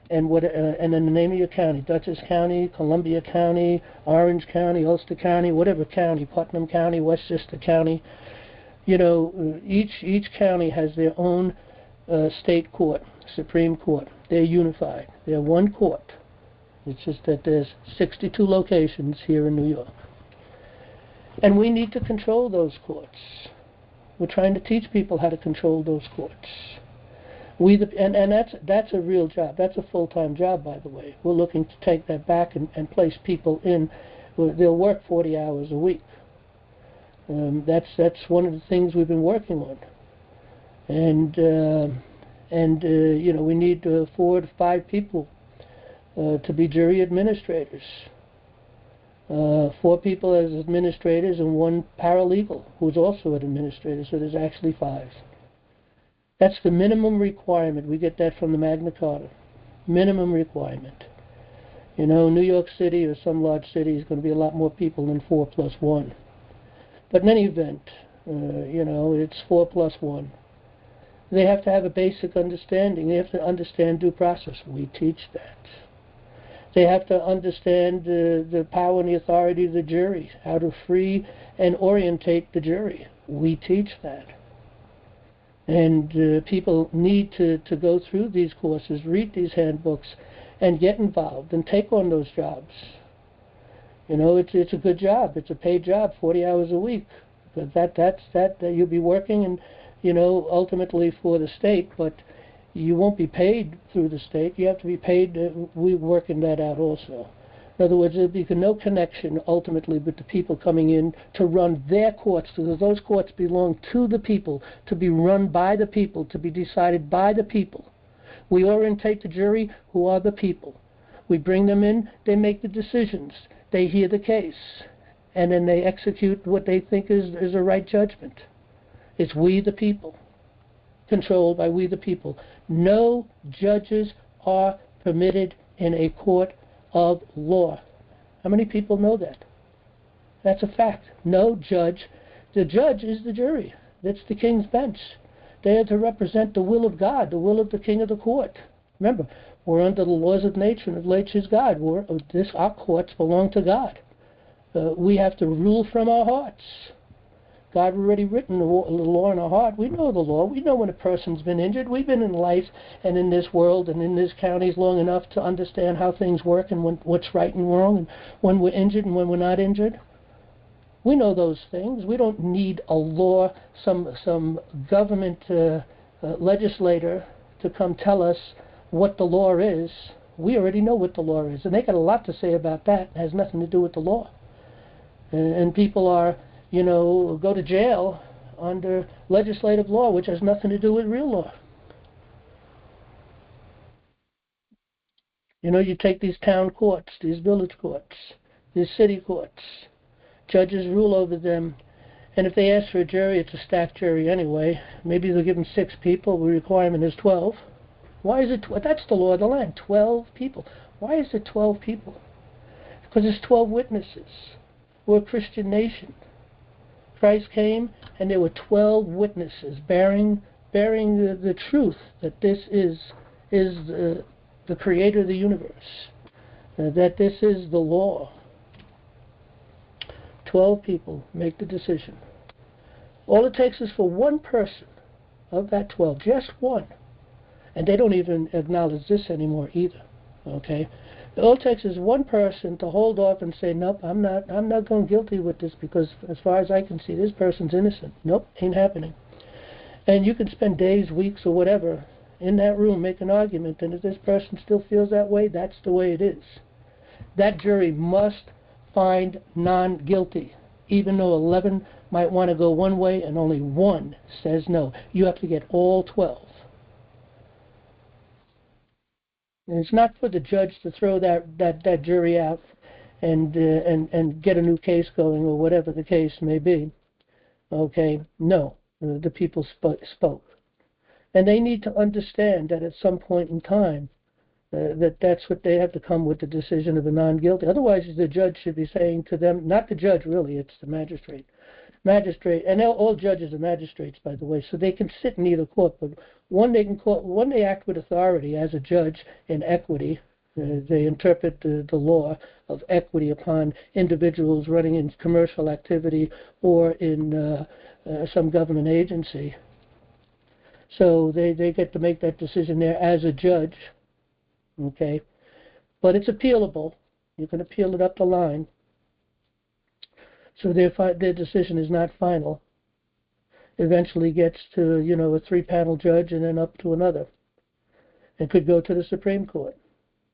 and then the name of your county: Dutchess County, Columbia County, Orange County, Ulster County, whatever county, Putnam County, Westchester County. You know, each county has their own state court, Supreme Court. They're unified. They're one court. It's just that there's 62 locations here in New York. And we need to control those courts. We're trying to teach people how to control those courts. And that's a real job. That's a full-time job, by the way. We're looking to take that back and place people in. They'll work 40 hours a week. That's one of the things we've been working on. And you know, we need 4 to 5 people to be jury administrators. 4 people as administrators and 1 paralegal who's also an administrator, so there's actually 5. That's the minimum requirement. We get that from the Magna Carta. Minimum requirement. You know, New York City or some large city is going to be a lot more people than 4 plus 1. But in any event, you know, it's 4 plus 1. They have to have a basic understanding. They have to understand due process. We teach that. They have to understand the power and the authority of the jury, how to free and orientate the jury. We teach that. And people need to go through these courses, read these handbooks, and get involved and take on those jobs. You know, it's a good job. It's a paid job, 40 hours a week. But that's you'll be working, and you know, ultimately for the state, but you won't be paid through the state. You have to be paid. We're working that out also. In other words, there'll be no connection ultimately with the people coming in to run their courts, because those courts belong to the people, to be run by the people, to be decided by the people. We orientate the jury, who are the people. We bring them in, they make the decisions, they hear the case, and then they execute what they think is a right judgment. It's we the people, controlled by we the people. No judges are permitted in a court of law. How many people know that? That's a fact. No judge. The judge is the jury. That's the king's bench. They are to represent the will of God, the will of the king of the court. Remember, we're under the laws of nature, and of nature's God. Our courts belong to God. We have to rule from our hearts. God already written the law in our heart. We know the law. We know when a person's been injured. We've been in life and in this world and in these counties long enough to understand how things work and what's right and wrong, and when we're injured and when we're not injured. We know those things. We don't need a law, some government legislator to come tell us what the law is. We already know what the law is, and they got a lot to say about that. It has nothing to do with the law. And people are, you know, go to jail under legislative law, which has nothing to do with real law. You know, you take these town courts, these village courts, these city courts. Judges rule over them, and if they ask for a jury, it's a stacked jury anyway. Maybe they'll give them 6 people. The requirement is 12. Why is it 12? That's the law of the land, 12 people. Why is it 12 people? Because it's 12 witnesses. We're a Christian nation. Christ came, and there were 12 witnesses bearing the truth that this is the creator of the universe, that this is the law. 12 people make the decision. All it takes is for one person of that 12, just one, and they don't even acknowledge this anymore either, okay? All it takes is one person to hold off and say, nope, I'm not going guilty with this, because as far as I can see, this person's innocent. Nope, ain't happening. And you can spend days, weeks, or whatever in that room, make an argument, and if this person still feels that way, that's the way it is. That jury must find non-guilty, even though 11 might want to go one way and only 1 says no. You have to get all 12. And it's not for the judge to throw that jury out and get a new case going, or whatever the case may be. Okay? No. The people spoke. And they need to understand that at some point in time, that's what they have to come with, the decision of a non-guilty. Otherwise, the judge should be saying to them, not the judge really, it's the magistrate. Magistrate, and all judges are magistrates, by the way, so they can sit in either court, but one they act with authority as a judge in equity. They interpret the law of equity upon individuals running in commercial activity or in some government agency. So they get to make that decision there as a judge, okay? But it's appealable. You can appeal it up the line. So their decision is not final. Eventually gets to, a 3-panel judge and then up to another. It could go to the Supreme Court,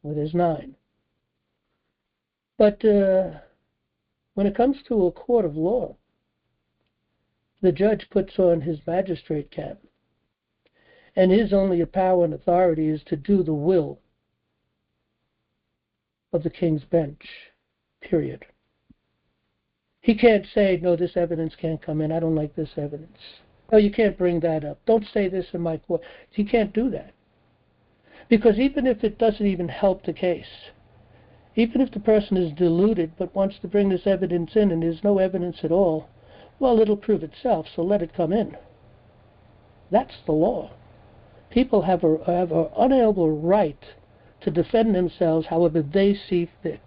where there's 9. But when it comes to a court of law, the judge puts on his magistrate cap, and his only power and authority is to do the will of the king's bench, period. He can't say, no, this evidence can't come in. I don't like this evidence. No, you can't bring that up. Don't say this in my court. He can't do that. Because even if it doesn't even help the case, even if the person is deluded but wants to bring this evidence in and there's no evidence at all, well, it'll prove itself, so let it come in. That's the law. People have an unalienable right to defend themselves however they see fit.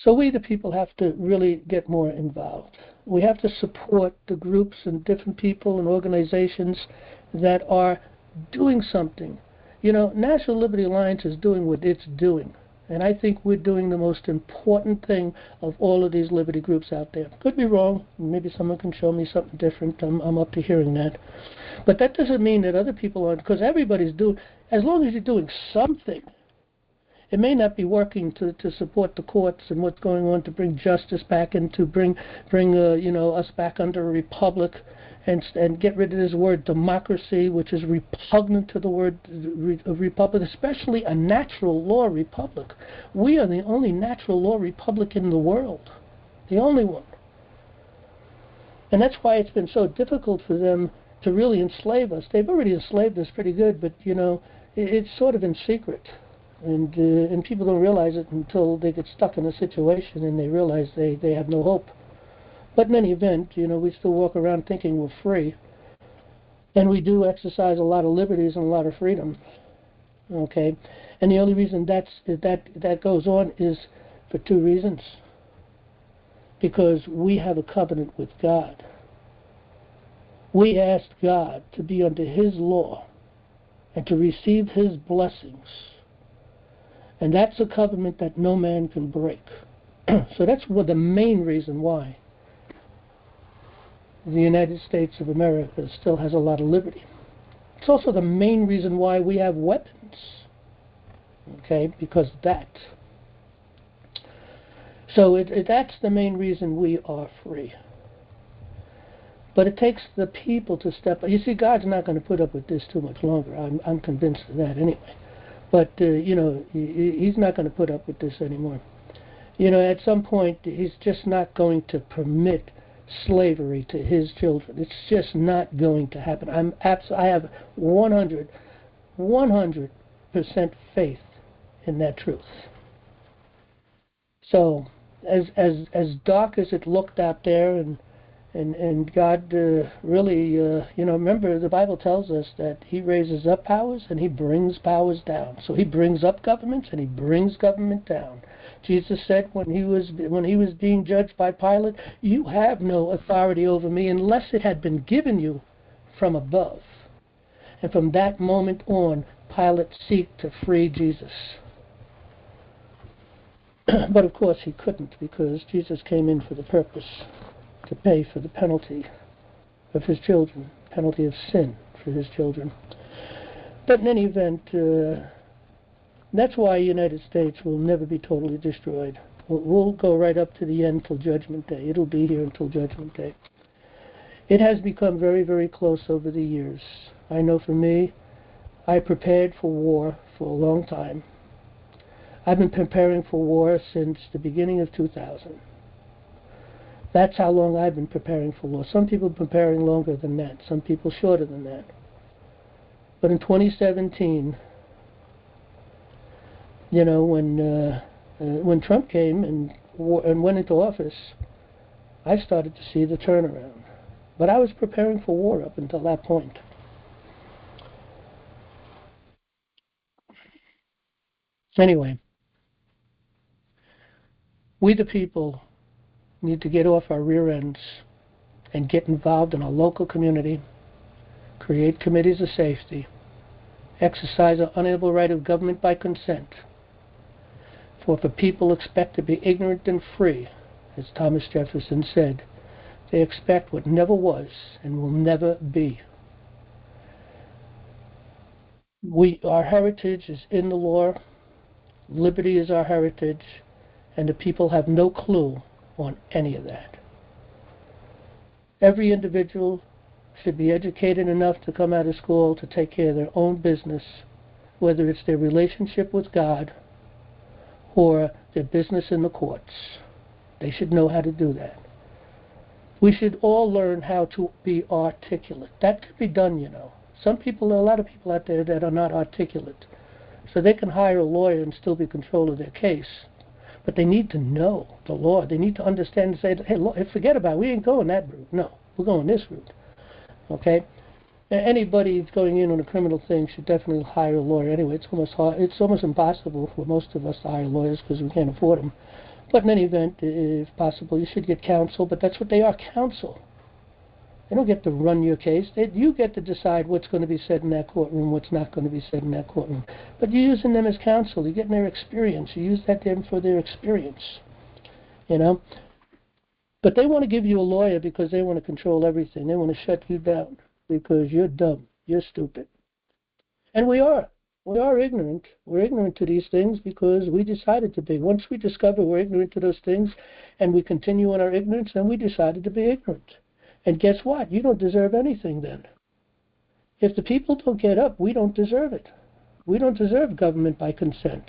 So we, the people, have to really get more involved. We have to support the groups and different people and organizations that are doing something. National Liberty Alliance is doing what it's doing. And I think we're doing the most important thing of all of these liberty groups out there. Could be wrong. Maybe someone can show me something different. I'm up to hearing that. But that doesn't mean that other people aren't, because everybody's doing, as long as you're doing something. It may not be working to support the courts and what's going on to bring justice back and to bring us back under a republic and get rid of this word democracy, which is repugnant to the word republic, especially a natural law republic. We are the only natural law republic in the world, the only one. And that's why it's been so difficult for them to really enslave us. They've already enslaved us pretty good, but it's sort of in secret. And people don't realize it until they get stuck in a situation and they realize they have no hope. But in any event, we still walk around thinking we're free. And we do exercise a lot of liberties and a lot of freedom. Okay? And the only reason that goes on is for 2 reasons. Because we have a covenant with God. We asked God to be under His law and to receive His blessings. And that's a covenant that no man can break. So that's the main reason why the United States of America still has a lot of liberty. It's also the main reason why we have weapons. Okay, because that. So that's the main reason we are free. But it takes the people to step up. You see, God's not going to put up with this too much longer. I'm convinced of that anyway. But, He's not going to put up with this anymore. At some point, He's just not going to permit slavery to His children. It's just not going to happen. I have 100% faith in that truth. So, as dark as it looked out there, and God really, remember the Bible tells us that He raises up powers and He brings powers down. So He brings up governments and He brings government down. Jesus said when he was being judged by Pilate, you have no authority over me unless it had been given you from above. And from that moment on, Pilate sought to free Jesus. But of course he couldn't, because Jesus came in for the purpose to pay for the penalty of His children, penalty of sin for His children. But in any event, that's why the United States will never be totally destroyed. We'll go right up to the end till Judgment Day. It'll be here until Judgment Day. It has become very, very close over the years. I know for me, I prepared for war for a long time. I've been preparing for war since the beginning of 2000. That's how long I've been preparing for war. Some people preparing longer than that, some people shorter than that. But in 2017, you know, when Trump came and went into office, I started to see the turnaround. But I was preparing for war up until that point. Anyway, we the people need to get off our rear ends and get involved in our local community, create committees of safety, exercise our unalienable right of government by consent. For if a people expect to be ignorant and free, as Thomas Jefferson said, they expect what never was and will never be. Our heritage is in the law, liberty is our heritage, and the people have no clue on any of that. Every individual should be educated enough to come out of school to take care of their own business, whether it's their relationship with God or their business in the courts. They should know how to do that. We should all learn how to be articulate. That could be done, you know. A lot of people out there that are not articulate. So they can hire a lawyer and still be in control of their case. But they need to know the law. They need to understand and say, hey, forget about it. We ain't going that route. No, we're going this route. Okay? Anybody that's going in on a criminal thing should definitely hire a lawyer. Anyway, it's almost impossible for most of us to hire lawyers because we can't afford them. But in any event, if possible, you should get counsel. But that's what they are, counsel. They don't get to run your case. You get to decide what's going to be said in that courtroom, what's not going to be said in that courtroom. But you're using them as counsel. You're getting their experience. You use that them for their experience. You know? But they want to give you a lawyer because they want to control everything. They want to shut you down because you're dumb. You're stupid. And we are. We are ignorant. We're ignorant to these things because we decided to be. Once we discover we're ignorant to those things and we continue in our ignorance, then we decided to be ignorant. And guess what? You don't deserve anything then. If the people don't get up, we don't deserve it. We don't deserve government by consent.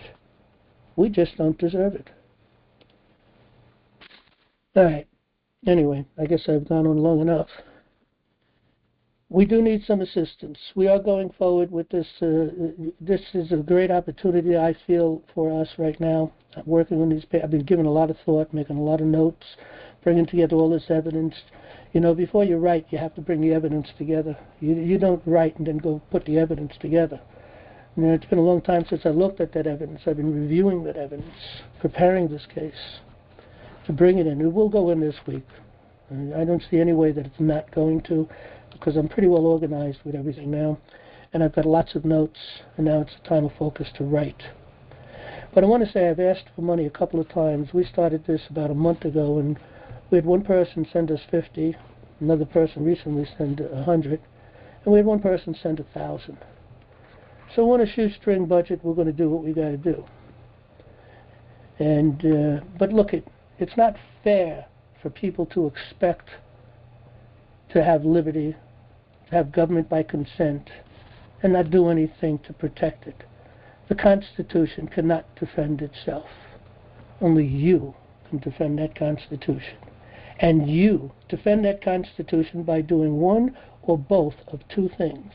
We just don't deserve it. All right. Anyway, I guess I've gone on long enough. We do need some assistance. We are going forward with this. This is a great opportunity, I feel, for us right now. I'm working on these. I've been giving a lot of thought, making a lot of notes, bringing together all this evidence. You know, before you write, you have to bring the evidence together. You don't write and then go put the evidence together. You know, it's been a long time since I looked at that evidence. I've been reviewing that evidence, preparing this case to bring it in. It will go in this week. I don't see any way that it's not going to, because I'm pretty well organized with everything now, and I've got lots of notes, and now it's a time of focus to write. But I want to say I've asked for money a couple of times. We started this about a month ago, and we had one person send us 50, another person recently send 100, and we had one person send 1,000. So on a shoestring budget, we're going to do what we got to do. And but look, it's not fair for people to expect to have liberty, to have government by consent, and not do anything to protect it. The Constitution cannot defend itself. Only you can defend that Constitution. And you defend that Constitution by doing one or both of two things.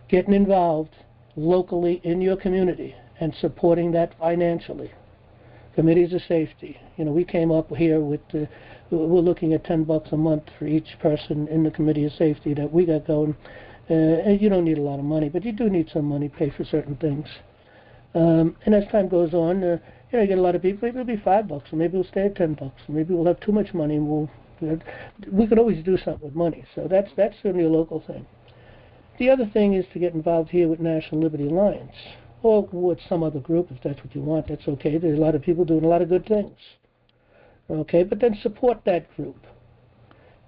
Getting involved locally in your community and supporting that financially. Committees of safety. You know, we came up here with, we're looking at $10 a month for each person in the committee of safety that we got going. And you don't need a lot of money, but you do need some money to pay for certain things. And as time goes on, you know, you get a lot of people. Maybe it'll be $5, or maybe we'll stay at $10. Or maybe we'll have too much money, and we could always do something with money. So that's certainly a local thing. The other thing is to get involved here with National Liberty Alliance, or with some other group, if that's what you want. That's okay. There's a lot of people doing a lot of good things. Okay, but then support that group.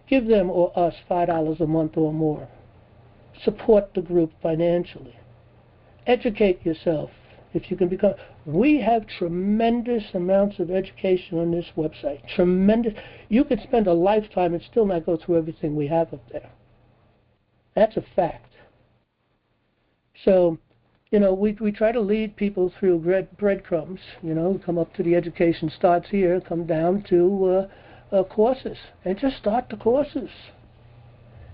Give them or us $5 a month or more. Support the group financially. Educate yourself. If you can become, we have tremendous amounts of education on this website. Tremendous. You could spend a lifetime and still not go through everything we have up there. That's a fact. So we try to lead people through breadcrumbs. Come up to the education starts here, come down to courses, and just start the courses.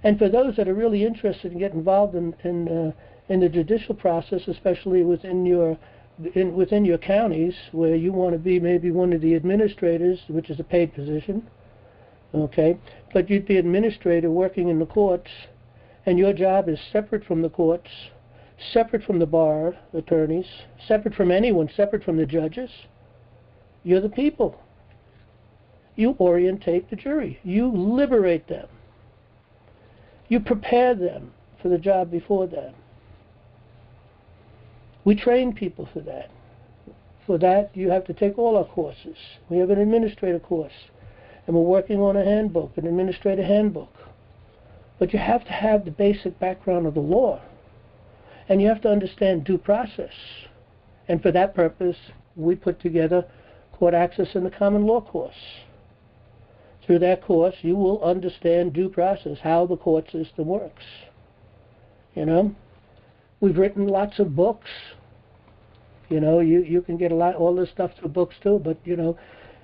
And for those that are really interested in getting involved in the judicial process, especially within your counties, where you want to be maybe one of the administrators, which is a paid position, okay, but you'd be administrator working in the courts, and your job is separate from the courts, separate from the bar attorneys, separate from anyone, separate from the judges. You're the people. You orientate the jury. You liberate them. You prepare them for the job before that. We train people for that. For that, you have to take all our courses. We have an administrator course, and we're working on a handbook, an administrator handbook. But you have to have the basic background of the law, and you have to understand due process. And for that purpose, we put together court access in the common law course. Through that course, you will understand due process, how the court system works. We've written lots of books. You can get all this stuff through books too, but,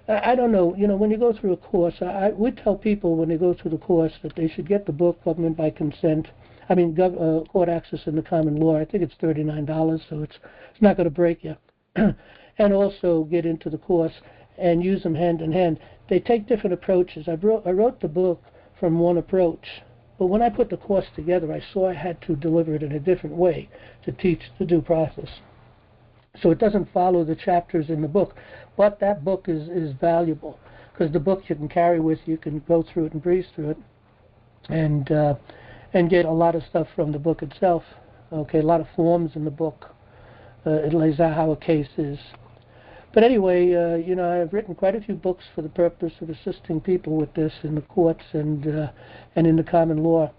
I don't know. When you go through a course, we tell people when they go through the course that they should get the book, Government by Consent. Court Access in the Common Law. I think it's $39, so it's not going to break you. And also get into the course and use them hand in hand. They take different approaches. I wrote the book from one approach, but when I put the course together, I saw I had to deliver it in a different way to teach the due process. So it doesn't follow the chapters in the book, but that book is valuable, because the book you can carry with you, can go through it and breeze through it, and get a lot of stuff from the book itself. Okay, a lot of forms in the book. It lays out how a case is. But anyway, I've written quite a few books for the purpose of assisting people with this in the courts and in the common law.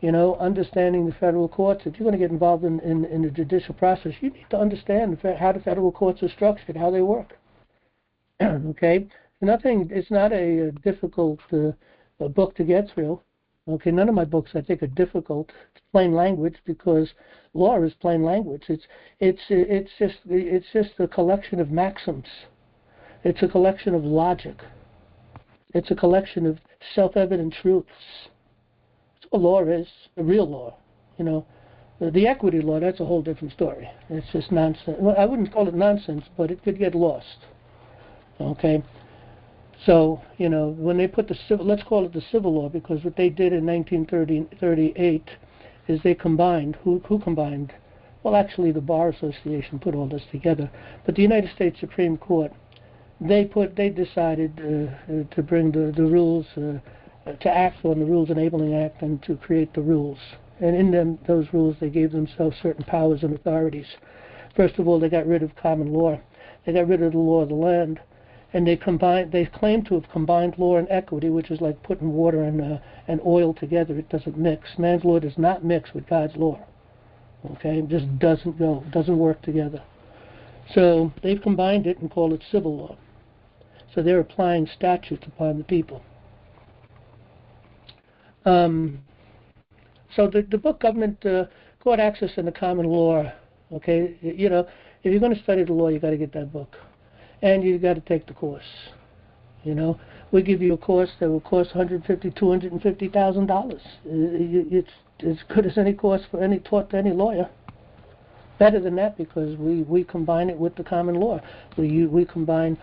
Understanding the federal courts. If you're going to get involved in the judicial process, you need to understand how the federal courts are structured, how they work. Okay? It's not a difficult book to get through. Okay, none of my books I think are difficult. It's plain language, because law is plain language. It's just a collection of maxims. It's a collection of logic. It's a collection of self-evident truths. That's what law is, the real law. The equity law, that's a whole different story. It's just nonsense. Well, I wouldn't call it nonsense, but it could get lost. Okay. So, when they put the civil, let's call it the civil law, because what they did in 1938 is they combined. Who combined? Well, actually, the Bar Association put all this together. But the United States Supreme Court, they decided to bring the rules, to act on the Rules Enabling Act, and to create the rules. And in those rules, they gave themselves certain powers and authorities. First of all, they got rid of common law. They got rid of the law of the land. And they claim to have combined law and equity, which is like putting water and oil together. It doesn't mix. Man's law does not mix with God's law. Okay, it just doesn't work together. So they've combined it and call it civil law. So they're applying statutes upon the people. So the book, Government, Court Access in the Common Law, okay, if you're going to study the law, you got to get that book. And you got to take the course. We give you a course that will cost $150,000, $250,000. It's as good as any course taught to any lawyer. Better than that, because we combine it with the common law. We combine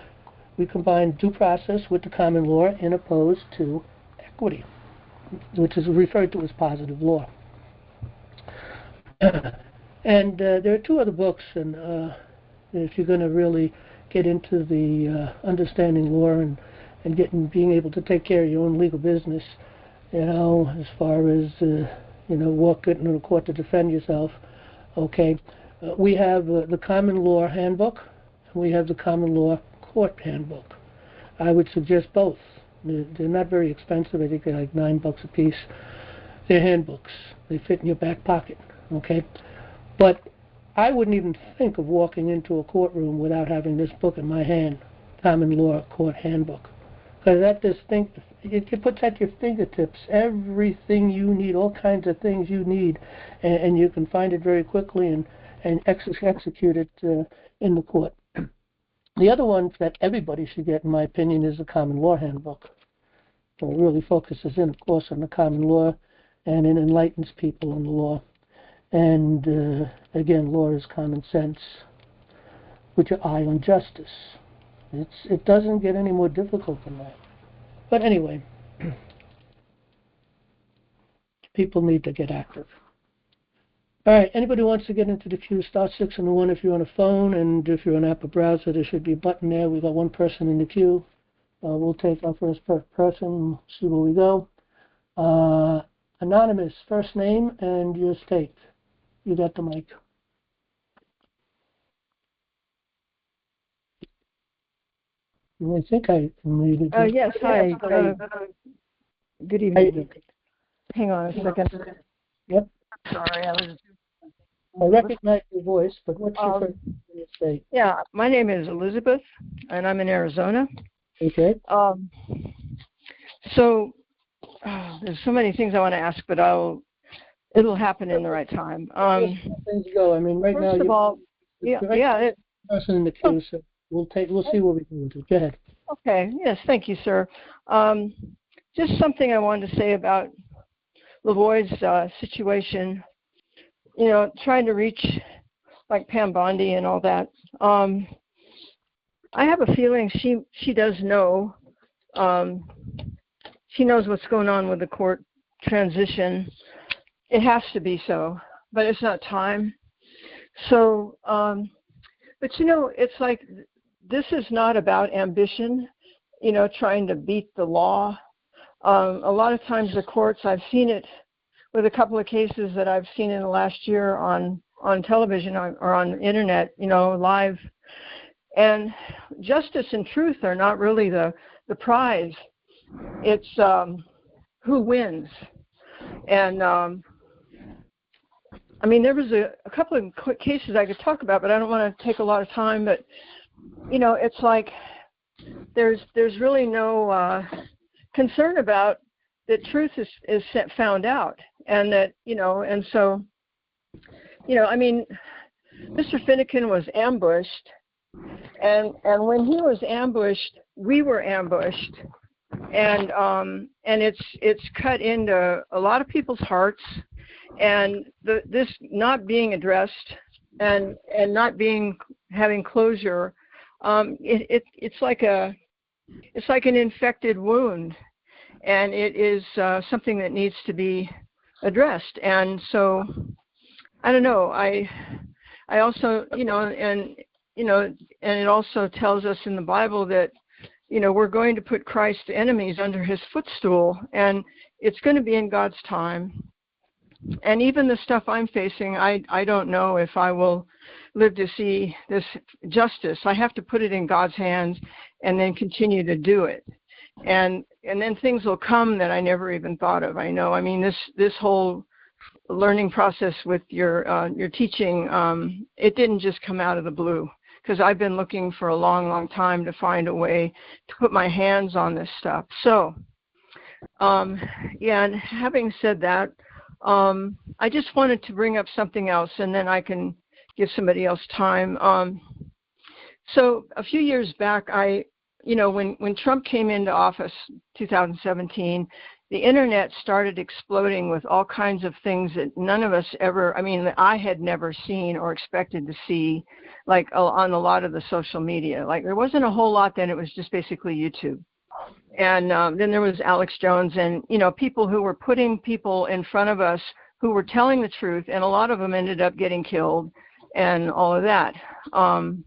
due process with the common law, in opposed to equity, which is referred to as positive law. And there are two other books, and if you're going to really get into the understanding law and being able to take care of your own legal business, as far as getting in a court to defend yourself. Okay, we have the Common Law Handbook, and we have the Common Law Court Handbook. I would suggest both. They're not very expensive. I think they're like $9 a piece. They're handbooks. They fit in your back pocket. Okay, but I wouldn't even think of walking into a courtroom without having this book in my hand, Common Law Court Handbook, because it puts at your fingertips everything you need, all kinds of things you need, and you can find it very quickly, and and execute it in the court. The other one that everybody should get, in my opinion, is the Common Law Handbook. So it really focuses in, of course, on the common law, and it enlightens people in the law. And again, law is common sense with your eye on justice. It doesn't get any more difficult than that. But anyway, people need to get active. All right, anybody who wants to get into the queue, star 6 and the 1 if you're on a phone, and if you're on Apple browser, there should be a button there. We've got one person in the queue. We'll take our first person, see where we go. Anonymous, first name and your state. You got the mic. I think I muted you. Yes, hi. Good evening. Hang on a second. Yep. Sorry, I recognize your voice, but what's your first name and your state? Yeah, my name is Elizabeth, and I'm in Arizona. Okay. So there's so many things I want to ask, but it'll happen in the right time. Things go. I mean, right now, first of all, person in the queue, so we'll see what we can do. Go ahead. Okay. Yes, thank you, sir. Just something I wanted to say about Lavoie's situation. You know, trying to reach like Pam Bondi and all that. I have a feeling she does know. She knows what's going on with the court transition. It has to be so, but it's not time. So, but you know, it's like this is not about ambition, you know, trying to beat the law. A lot of times the courts, I've seen it with a couple of cases that I've seen in the last year on television or on the internet, you know, live. And justice and truth are not really the prize. It's who wins. And I mean, there was a couple of quick cases I could talk about, but I don't want to take a lot of time. But you know, it's like there's really no concern about that truth is found out, and that, you know, and so, you know, I mean, Mr. Finnegan was ambushed, and when he was ambushed, we were ambushed, and it's cut into a lot of people's hearts, and this not being addressed and not having closure, it's like an infected wound, and it is something that needs to be addressed. And so I don't know, I also, you know, and it also tells us in the Bible that, you know, we're going to put Christ's enemies under his footstool, and it's going to be in God's time. And even the stuff I'm facing, I don't know if I will live to see this justice. I have to put it in God's hands and then continue to do it. And then things will come that I never even thought of. I know. I mean, this whole learning process with your teaching, it didn't just come out of the blue, because I've been looking for a long, long time to find a way to put my hands on this stuff. So, yeah, and having said that, I just wanted to bring up something else, and then I can give somebody else time. So a few years back, when Trump came into office, 2017, the internet started exploding with all kinds of things that none of us ever, that I had never seen or expected to see, like on a lot of the social media. Like there wasn't a whole lot then, it was just basically YouTube. And then there was Alex Jones and, people who were putting people in front of us who were telling the truth, and a lot of them ended up getting killed and all of that. And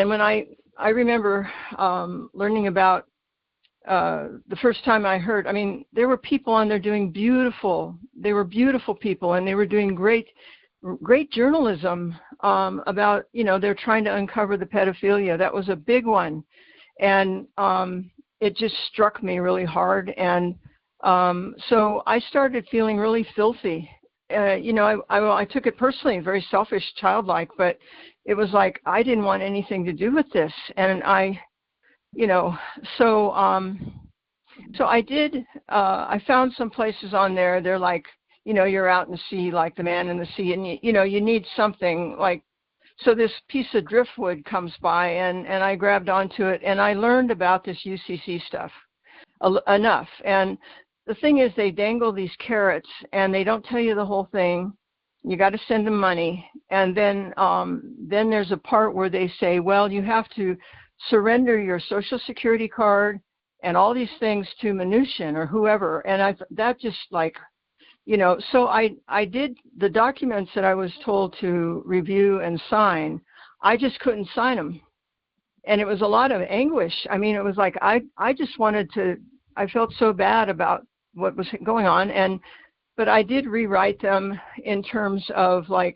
when I remember learning about the first time I heard, there were people on there doing they were beautiful people, and they were doing great journalism about, they're trying to uncover the pedophilia. That was a big one. And it just struck me really hard. And so I started feeling really filthy. I took it personally, very selfish, childlike, but it was like I didn't want anything to do with this. And so I did, I found some places on there, they're like, you're out in the sea like the man in the sea, and you need something like. So this piece of driftwood comes by, and I grabbed onto it, and I learned about this UCC stuff enough. And the thing is, they dangle these carrots, and they don't tell you the whole thing. You got to send them money, and then there's a part where they say, well, you have to surrender your Social Security card and all these things to Mnuchin or whoever. And that just like, so I did the documents that I was told to review and sign. I just couldn't sign them. And it was a lot of anguish. I mean, it was like, I just wanted to, I felt so bad about what was going on. But I did rewrite them in terms of like,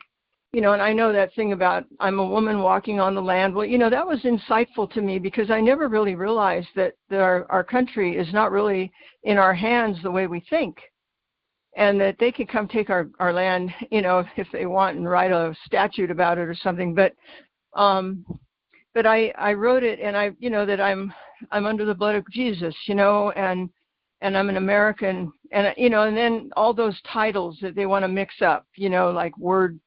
and I know that thing about I'm a woman walking on the land. Well, that was insightful to me because I never really realized that our country is not really in our hands the way we think. And that they can come take our land, if they want and write a statute about it or something. But I wrote it, and that I'm under the blood of Jesus, and I'm an American, and and then all those titles that they want to mix up, like word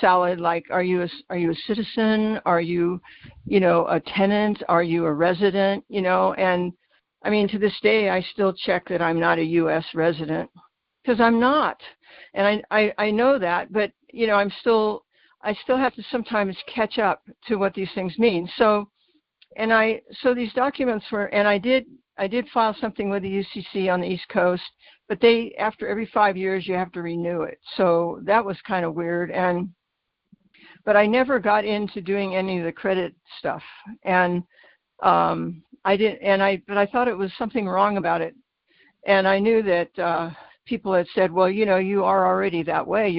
salad, like are you a citizen? Are you, a tenant? Are you a resident? And I mean, to this day, I still check that I'm not a U.S. resident. Because I'm not, and I know that, but I still have to sometimes catch up to what these things mean. So these documents were, and I did file something with the UCC on the East Coast, but after every 5 years you have to renew it. So that was kind of weird, but I never got into doing any of the credit stuff, and but I thought it was something wrong about it, and I knew that. People had said, well, you are already that way.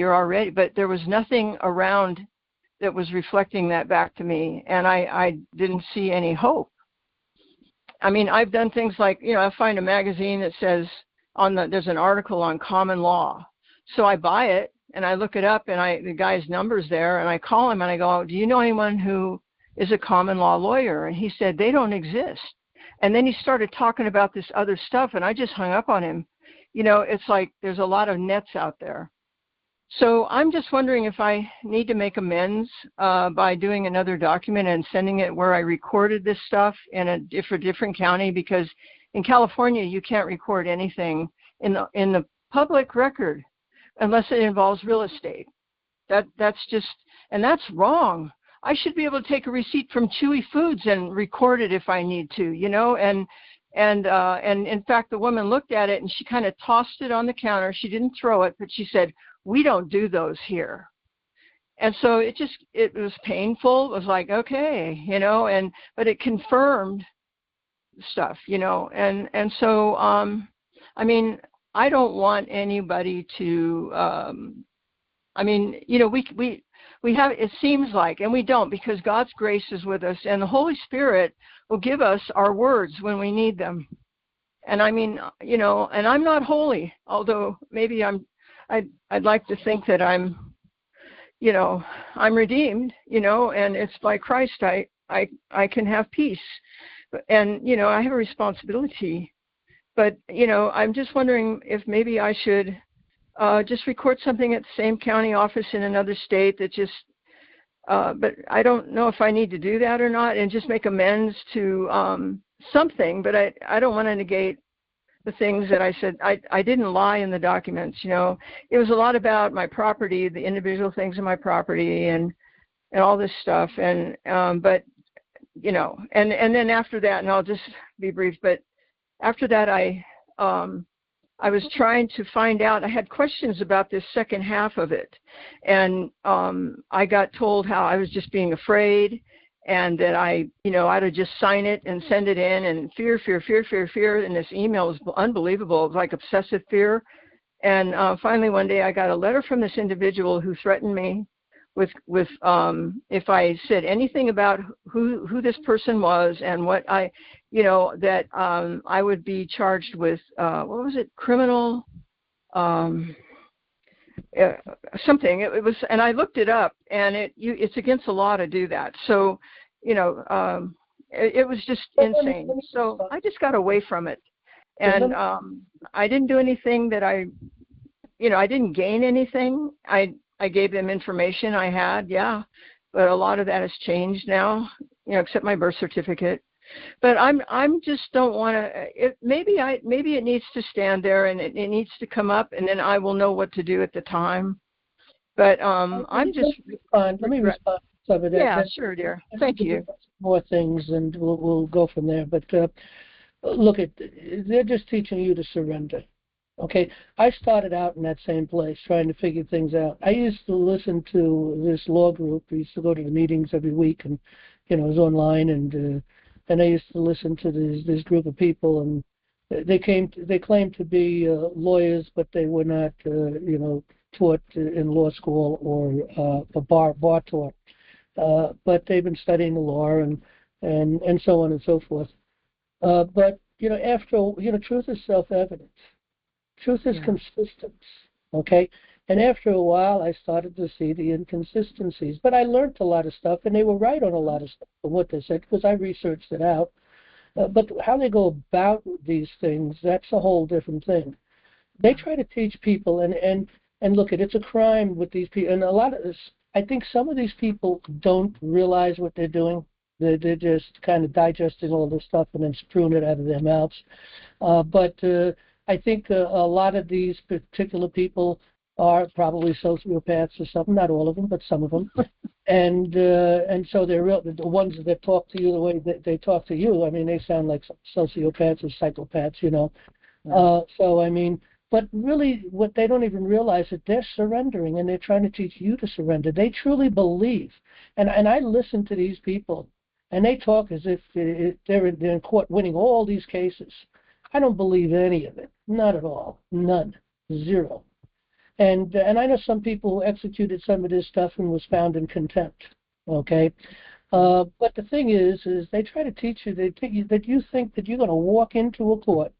But there was nothing around that was reflecting that back to me. And I didn't see any hope. I mean, I've done things like, I find a magazine that says there's an article on common law. So I buy it and I look it up and the guy's number's there and I call him and I go, do you know anyone who is a common law lawyer? And he said, they don't exist. And then he started talking about this other stuff and I just hung up on him. It's like there's a lot of nets out there. So I'm just wondering if I need to make amends by doing another document and sending it where I recorded this stuff in a different county, because in California you can't record anything in the public record unless it involves real estate. That's wrong. I should be able to take a receipt from Chewy Foods and record it if I need to, And in fact, the woman looked at it and she kind of tossed it on the counter. She didn't throw it, but she said, we don't do those here. And so it was painful. It was like, okay, but it confirmed stuff, and so, I mean, I don't want anybody to, we have, it seems like, and we don't, because God's grace is with us and the Holy Spirit will give us our words when we need them. And I mean, and I'm not holy, although maybe I'd like to think that I'm redeemed, and it's by Christ I can have peace. And, I have a responsibility. But, I'm just wondering if maybe I should just record something at the same county office in another state that just, but I don't know if I need to do that or not, and just make amends to something, but I don't want to negate the things that I said. I didn't lie in the documents, It was a lot about my property, the individual things in my property and all this stuff. And, but, and then after that, and I'll just be brief, but after that, I was trying to find out, I had questions about this second half of it. And I got told how I was just being afraid and that I ought to just sign it and send it in, and fear. And this email was unbelievable. It was like obsessive fear. And finally one day I got a letter from this individual who threatened me with if I said anything about who this person was and what I, that I would be charged with, what was it, criminal, something. It was, and I looked it up, and it's against the law to do that. So, it was just insane. So I just got away from it, and I didn't do anything that I I didn't gain anything. I gave them information I had, yeah, but a lot of that has changed now, except my birth certificate. But I'm just don't want to. Maybe it needs to stand there and it needs to come up, and then I will know what to do at the time. But I'm just. Let me respond to some of that. Yeah, sure, dear. Thank you. More things, and we'll go from there. But look, they're just teaching you to surrender. Okay, I started out in that same place trying to figure things out. I used to listen to this law group. I used to go to the meetings every week, and it was online, and I used to listen to this group of people, and they claimed to be lawyers, but they were not, taught in law school or a bar taught. But they've been studying the law and so on and so forth. But after truth is self-evident. Truth is consistent, okay? And after a while, I started to see the inconsistencies. But I learned a lot of stuff, and they were right on a lot of stuff from what they said, because I researched it out. But how they go about these things, that's a whole different thing. They try to teach people, and look, it's a crime with these people. And a lot of this, I think some of these people don't realize what they're doing. They're just kind of digesting all this stuff and then spewing it out of their mouths. But I think a lot of these particular people are probably sociopaths or something. Not all of them, but some of them. And so they're the ones that talk to you the way that they talk to you. I mean, they sound like sociopaths or psychopaths, So I mean, but really, what they don't even realize that they're surrendering, and they're trying to teach you to surrender. They truly believe, and I listen to these people, and they talk as if they're in court winning all these cases. I don't believe any of it. Not at all. None. Zero. And I know some people who executed some of this stuff and was found in contempt. Okay? But the thing is they try to teach you that you think that you're going to walk into a court,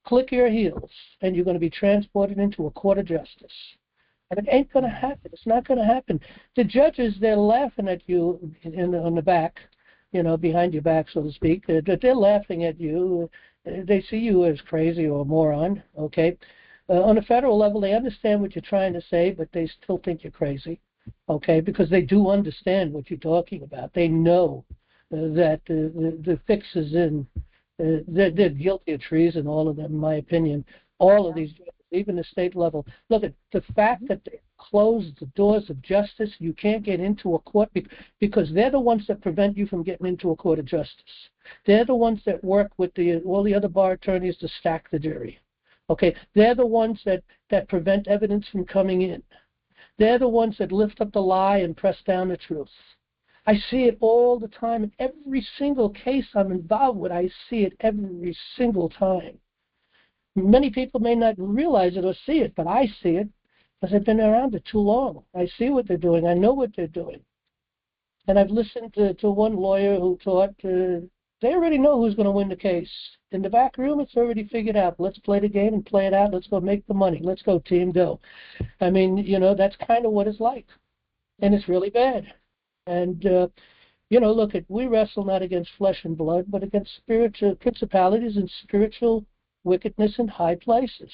click your heels, and you're going to be transported into a court of justice. And it ain't going to happen. It's not going to happen. The judges, they're laughing at you on the back, behind your back, so to speak. They're laughing at you. They see you as crazy or a moron, okay? On a federal level, they understand what you're trying to say, but they still think you're crazy, okay? Because they do understand what you're talking about. They know that the fix is in. They're guilty of treason, all of them, in my opinion. All of these, even the state level. Look at the fact that they closed the doors of justice. You can't get into a court because they're the ones that prevent you from getting into a court of justice. They're the ones that work with all the other bar attorneys to stack the jury. Okay, they're the ones that prevent evidence from coming in. They're the ones that lift up the lie and press down the truth. I see it all the time. In every single case I'm involved with, I see it every single time. Many people may not realize it or see it, but I see it because I've been around it too long. I see what they're doing. I know what they're doing. And I've listened to one lawyer who taught they already know who's going to win the case. In the back room, it's already figured out. Let's play the game and play it out. Let's go make the money. Let's go, team, go. I mean, that's kind of what it's like. And it's really bad. And, look, we wrestle not against flesh and blood, but against spiritual principalities and spiritual wickedness in high places.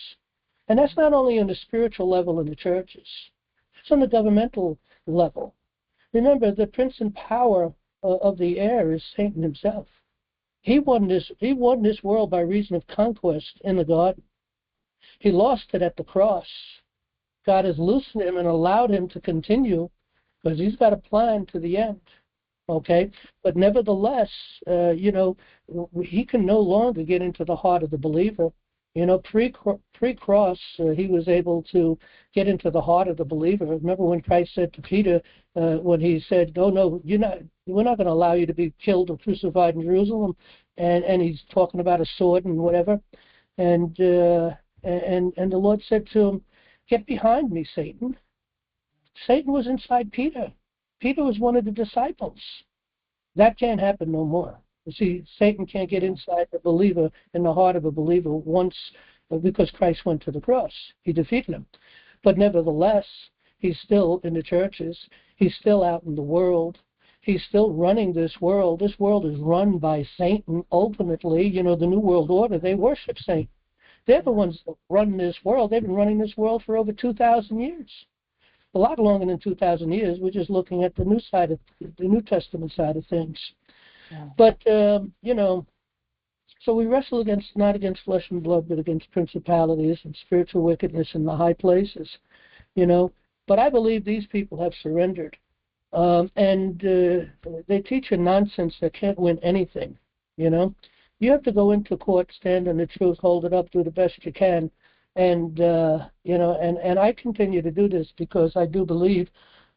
And that's not only on the spiritual level in the churches. It's on the governmental level. Remember, the prince and power of the air is Satan himself. He won this world by reason of conquest in the garden. He lost it at the cross. God has loosened him and allowed him to continue because he's got a plan to the end. Okay? But nevertheless, he can no longer get into the heart of the believer. Pre-cross, he was able to get into the heart of the believer. Remember when Christ said to Peter, when he said, no, we're not going to allow you to be killed or crucified in Jerusalem, and he's talking about a sword and whatever, and the Lord said to him, get behind me, Satan. Satan was inside Peter. Peter was one of the disciples. That can't happen no more. You see, Satan can't get inside the believer, in the heart of a believer once, because Christ went to the cross. He defeated him. But nevertheless, he's still in the churches. He's still out in the world. He's still running this world. This world is run by Satan ultimately. The New World Order, they worship Satan. They're the ones that run this world. They've been running this world for over 2,000 years. A lot longer than 2,000 years. We're just looking at the New Testament side of things. Yeah. But, so we wrestle not against flesh and blood, but against principalities and spiritual wickedness in the high places, But I believe these people have surrendered. And they teach a nonsense that can't win anything, You have to go into court, stand on the truth, hold it up, do the best you can. And, and I continue to do this because I do believe,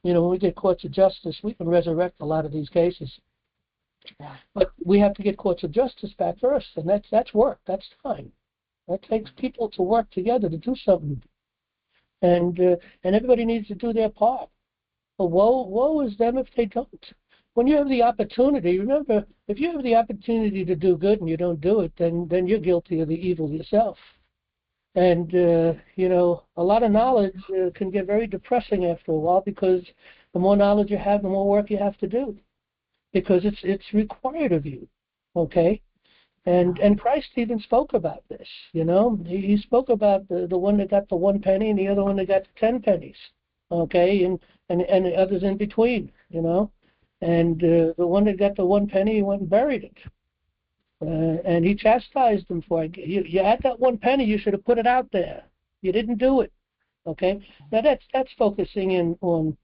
when we get courts of justice, we can resurrect a lot of these cases. Yeah. But we have to get courts of justice back first, and that's work. That's time. That takes people to work together to do something, and everybody needs to do their part. But woe is them if they don't. When you have the opportunity, remember, if you have the opportunity to do good and you don't do it, then you're guilty of the evil yourself. And a lot of knowledge can get very depressing after a while because the more knowledge you have, the more work you have to do. Because it's required of you, okay? And Christ even spoke about this, He spoke about the one that got the 1 penny and the other one that got 10 pennies, okay? And the others in between, And the one that got the 1 penny, he went and buried it. And he chastised them for it. You had that 1 penny, you should have put it out there. You didn't do it, okay? Now that's focusing in on,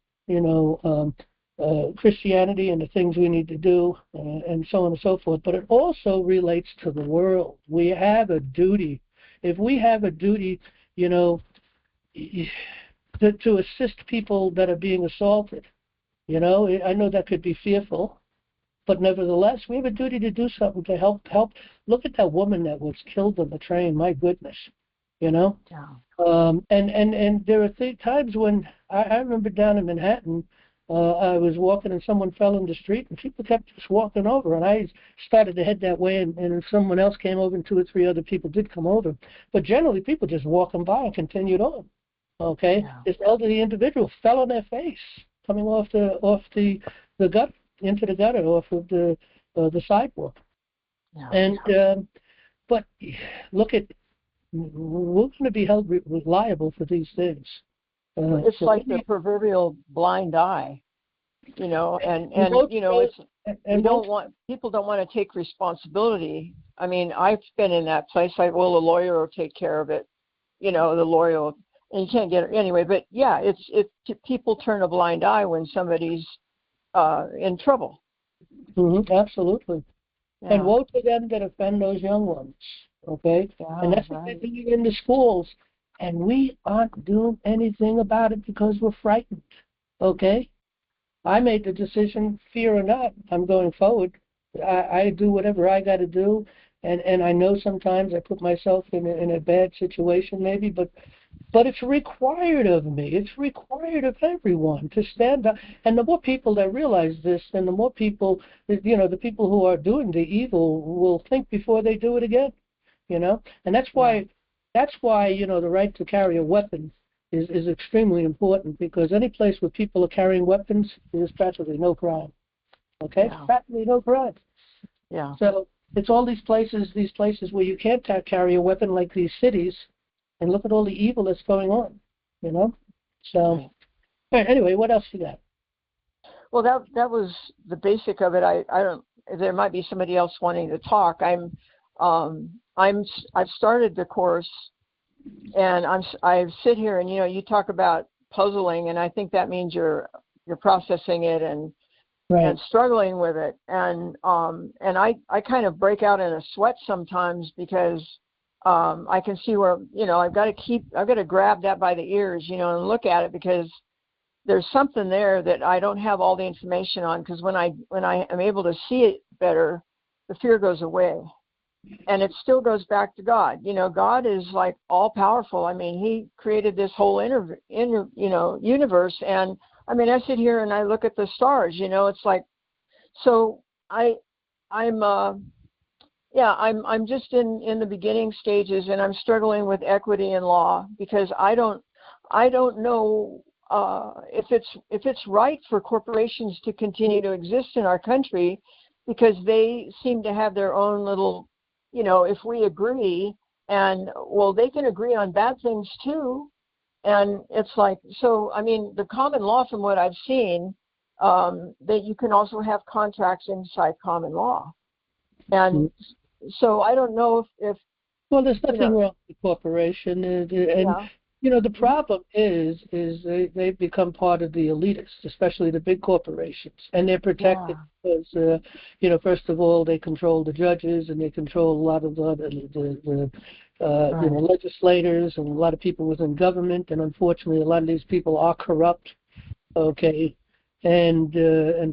Christianity and the things we need to do, and so on and so forth. But it also relates to the world. We have a duty. If we have a duty, to assist people that are being assaulted, I know that could be fearful, but nevertheless, we have a duty to do something to help. Look at that woman that was killed on the train. My goodness, Yeah. And there are times when I remember down in Manhattan. I was walking and someone fell in the street and people kept just walking over, and I started to head that way, and if someone else came over and 2 or 3 other people did come over, but generally people just walking by and continued on. Okay, Yeah. This elderly individual fell on their face coming off the gutter into the gutter off of the sidewalk, Yeah. and but look at, we're going to be held liable for these things. It's so like the proverbial blind eye, and people don't want to take responsibility. I mean, I've been in that place. A lawyer will take care of it, the lawyer will, and you can't get it anyway. But yeah, people turn a blind eye when somebody's in trouble. Mm-hmm, absolutely. Yeah. And woe to them that offend those young ones, okay? Yeah, and that's what they're doing in the schools. And we aren't doing anything about it because we're frightened, okay? I made the decision, fear or not, I'm going forward. I do whatever I got to do, and I know sometimes I put myself in a bad situation maybe, but it's required of me. It's required of everyone to stand up. And the more people that realize this, and the more people, the people who are doing the evil will think before they do it again, And that's why, the right to carry a weapon is extremely important, because any place where people are carrying weapons, there's practically no crime. Okay? Yeah. Practically no crime. Yeah. So it's all these places where you can't carry a weapon, like these cities, and look at all the evil that's going on, So, Right. Anyway, what else you got? Well, that was the basic of it. I don't. There might be somebody else wanting to talk. I've started the course, and I sit here and you talk about puzzling, and I think that means you're processing it and Right. and struggling with it, and I kind of break out in a sweat sometimes because I can see where I've got to grab that by the ears and look at it, because there's something there that I don't have all the information on, because when I am able to see it better, the fear goes away. And it still goes back to God. God is like all powerful. I mean, He created this whole universe. And I mean, I sit here and I look at the stars. It's like, so I'm just in the beginning stages, and I'm struggling with equity and law, because I don't know if it's right for corporations to continue to exist in our country, because they seem to have their own little. If we agree And well, they can agree on bad things too. And it's like, so, I mean, the common law, from what I've seen, that you can also have contracts inside common law. And so I don't know if well, there's nothing wrong with the corporation, and the problem is they've become part of the elitists, especially the big corporations, and they're protected because first of all, they control the judges and they control a lot of the legislators and a lot of people within government, and unfortunately, a lot of these people are corrupt. Okay. And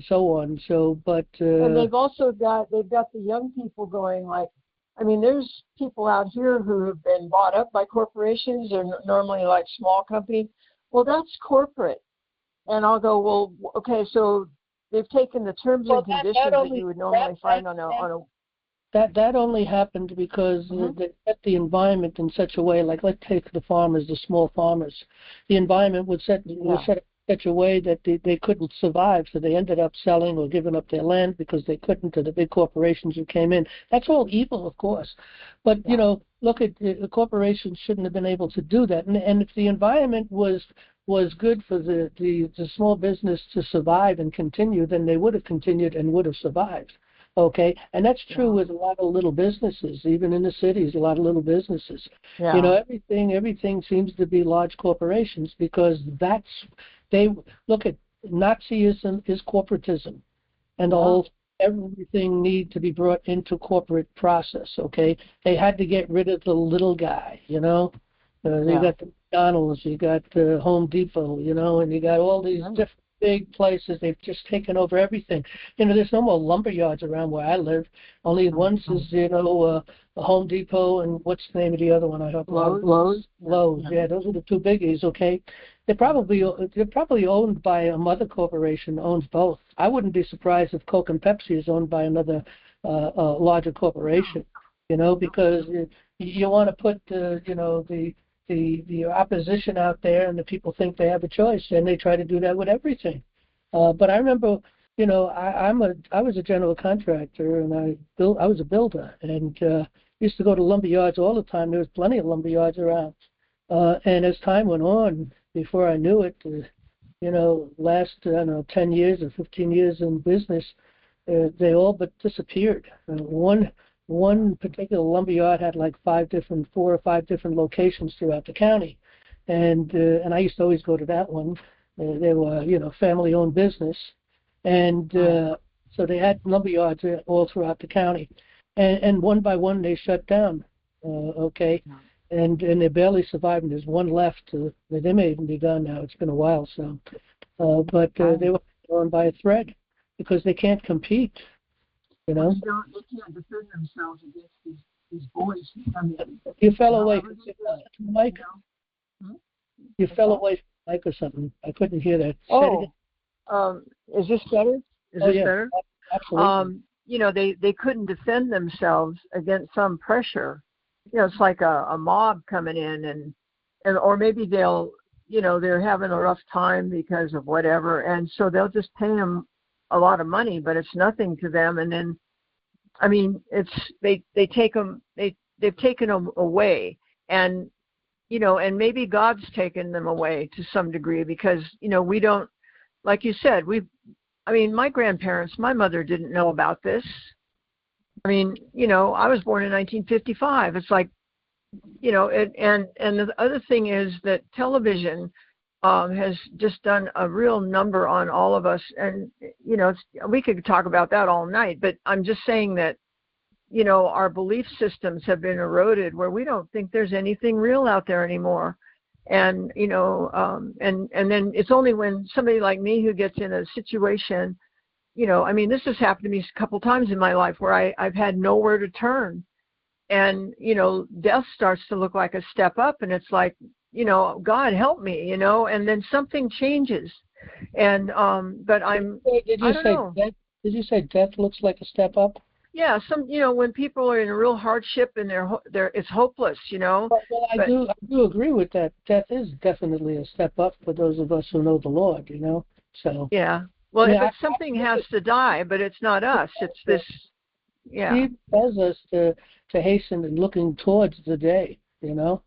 so on. So, but and they've also got the young people going like, I mean, there's people out here who have been bought up by corporations. They're normally like small companies. Well, that's corporate. And I'll go, well, okay, so they've taken the terms and conditions that you would normally find on a. That only happened because they set the environment in such a way. Like, let's take the farmers, the small farmers. The environment was set up such a way that they couldn't survive, so they ended up selling or giving up their land because they couldn't to the big corporations who came in. That's all evil, of course. But, look at the corporations shouldn't have been able to do that. And if the environment was good for the small business to survive and continue, then they would have continued and would have survived. Okay, and that's true with a lot of little businesses, even in the cities, a lot of little businesses. Yeah. Everything seems to be large corporations because they look at Nazism is corporatism, and everything need to be brought into corporate process. Okay, they had to get rid of the little guy. You got the McDonald's, you got the Home Depot, and you got all these different big places. They've just taken over everything. There's no more lumber yards around where I live. Only once is a Home Depot, and what's the name of the other one? I hope Lowe's. Yeah, those are the two biggies. Okay, they're probably owned by a mother corporation. Owns both. I wouldn't be surprised if Coke and Pepsi is owned by another larger corporation. Because you want to put the opposition out there, and the people think they have a choice, and they try to do that with everything. But I remember, I was a general contractor, and I was a builder, and used to go to lumber yards all the time. There was plenty of lumber yards around. And as time went on, before I knew it, last 10 years or 15 years in business, they all but disappeared. One particular lumber yard had like 4 or 5 different locations throughout the county, and I used to always go to that one. They were, family-owned business, and so they had lumber yards all throughout the county, and one by one they shut down. And they're barely surviving. There's one left. They may even be gone now. It's been a while, so. But they were owned by a thread because they can't compete. They can't defend themselves against these boys. You fell away from the mic? You fell away from the mic or something. I couldn't hear that. Is this better? Is this better? Absolutely. They couldn't defend themselves against some pressure. It's like a mob coming in, and or maybe they're having a rough time because of whatever, and so they'll just pay them a lot of money, but it's nothing to them. And then, I mean, they've taken them away, and and maybe God's taken them away to some degree because we don't, like you said, my grandparents, my mother didn't know about this. I mean, I was born in 1955. It's like, and the other thing is that television has just done a real number on all of us. And, we could talk about that all night, but I'm just saying that, our belief systems have been eroded where we don't think there's anything real out there anymore. And, and then it's only when somebody like me who gets in a situation, this has happened to me a couple times in my life where I've had nowhere to turn. And, death starts to look like a step up, and it's like, God help me, and then something changes. And, but Did you say death looks like a step up? Yeah, when people are in a real hardship and it's hopeless, Well, I do agree with that. Death is definitely a step up for those of us who know the Lord, So. Yeah. Well, something has to die, but it's not us. It's this, Yeah. He tells us to hasten and looking towards the day, you know.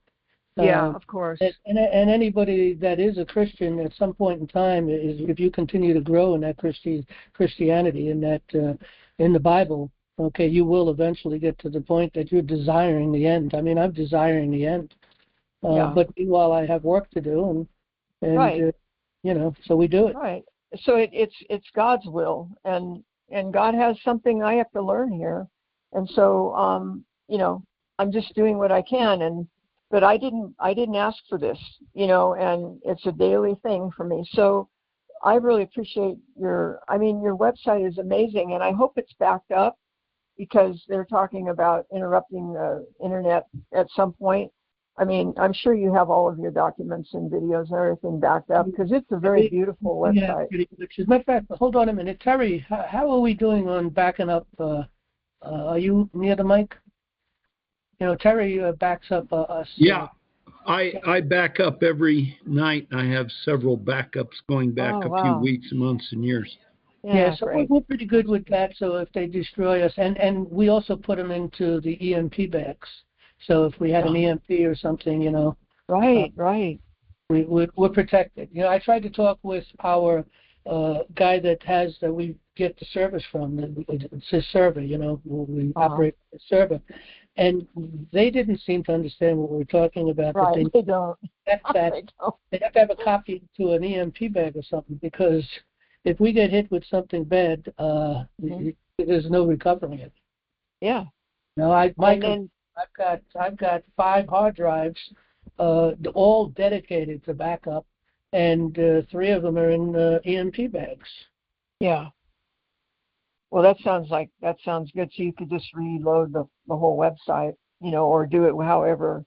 Yeah, of course. And anybody that is a Christian at some point in time, is if you continue to grow in that Christianity, in that in the Bible, okay, you will eventually get to the point that you're desiring the end. I mean, I'm desiring the end, but meanwhile, I have work to do, and right. you know, so we do it. Right. So it's God's will, and God has something I have to learn here, and so you know, I'm just doing what I can, but I didn't ask for this, you know, and it's a daily thing for me. So I really appreciate your website is amazing, and I hope it's backed up, because they're talking about interrupting the internet at some point. I mean, I'm sure you have all of your documents and videos and everything backed up, because it's a very beautiful website. Yeah, pretty much. As a matter of fact, hold on a minute. Terry, how are we doing on backing up? Are you near the mic? You know, Terry backs up us. Yeah, I back up every night. I have several backups going back a few weeks, months, and years. Yeah, so we're pretty good with that. So if they destroy us, and we also put them into the EMP bags. So if we had an EMP or something, you know. Right. We're protected. You know, I tried to talk with our guy that we get the service from. It's his server, you know, we operate the server. And they didn't seem to understand what we were talking about. Right, they don't. They have to have a copy to an EMP bag or something, because if we get hit with something bad, there's no recovering it. Yeah. No, I've got 5 hard drives, all dedicated to backup, and 3 of them are in EMP bags. Yeah. Well, that sounds good. So you could just reload the whole website, you know, or do it however,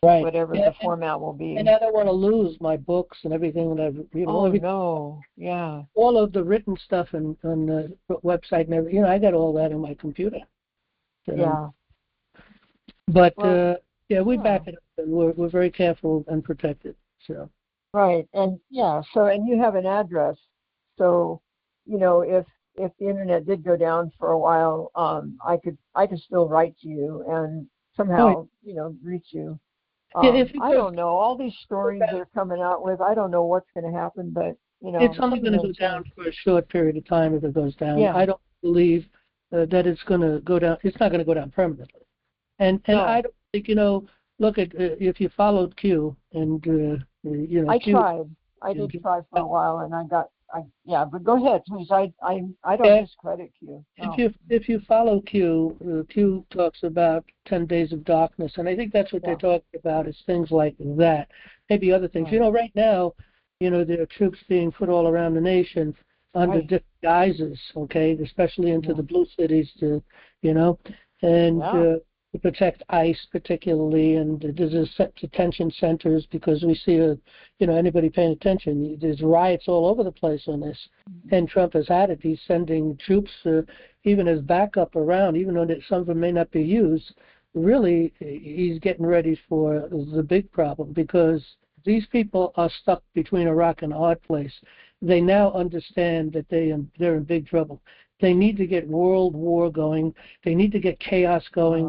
whatever the format will be. And I don't want to lose my books and everything that I've, you know. Oh, no. Yeah. All of the written stuff on the website and everything, you know, I got all that on my computer. Yeah. But we back it up, and we're very careful and protected. So. Right, and and you have an address, so you know, if the internet did go down for a while, I could still write to you and somehow you know, reach you. I don't know, all these stories they're coming out with, I don't know what's going to happen, but you know, it's only going to go down for a short period of time if it goes down. Yeah. I don't believe that it's going to go down. It's not going to go down permanently. And I don't think, you know, look at if you followed Q and you know. I did try for a while, and but go ahead, please. I don't discredit Q. No. If you follow Q, Q talks about 10 days of darkness, and I think that's what they're talking about, is things like that. Maybe other things. You know, right now, you know, there are troops being put all around the nation under different guises, okay, especially into the blue cities, to, you know, and to protect ICE particularly, and there's detention centers, because we see you know, anybody paying attention, there's riots all over the place on this, and Trump has had it. He's sending troops even as backup around, even though some of them may not be used. Really, he's getting ready for the big problem, because these people are stuck between a rock and a hard place. They now understand that they're in big trouble. They need to get world war going. They need to get chaos going.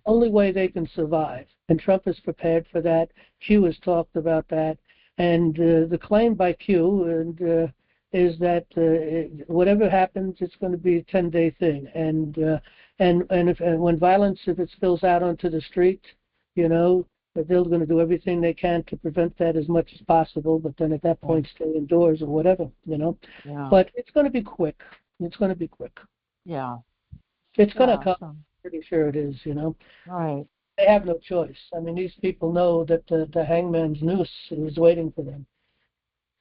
Only way they can survive. And Trump is prepared for that. Q has talked about that. And the claim by Q is that whatever happens, it's going to be a 10-day thing. And when violence, if it spills out onto the street, you know, that they're going to do everything they can to prevent that as much as possible, but then at that point stay indoors or whatever, you know. Yeah. But it's going to be quick. It's going to be quick. Yeah. It's going to come. I'm pretty sure it is, you know. Right. They have no choice. I mean, these people know that the hangman's noose is waiting for them.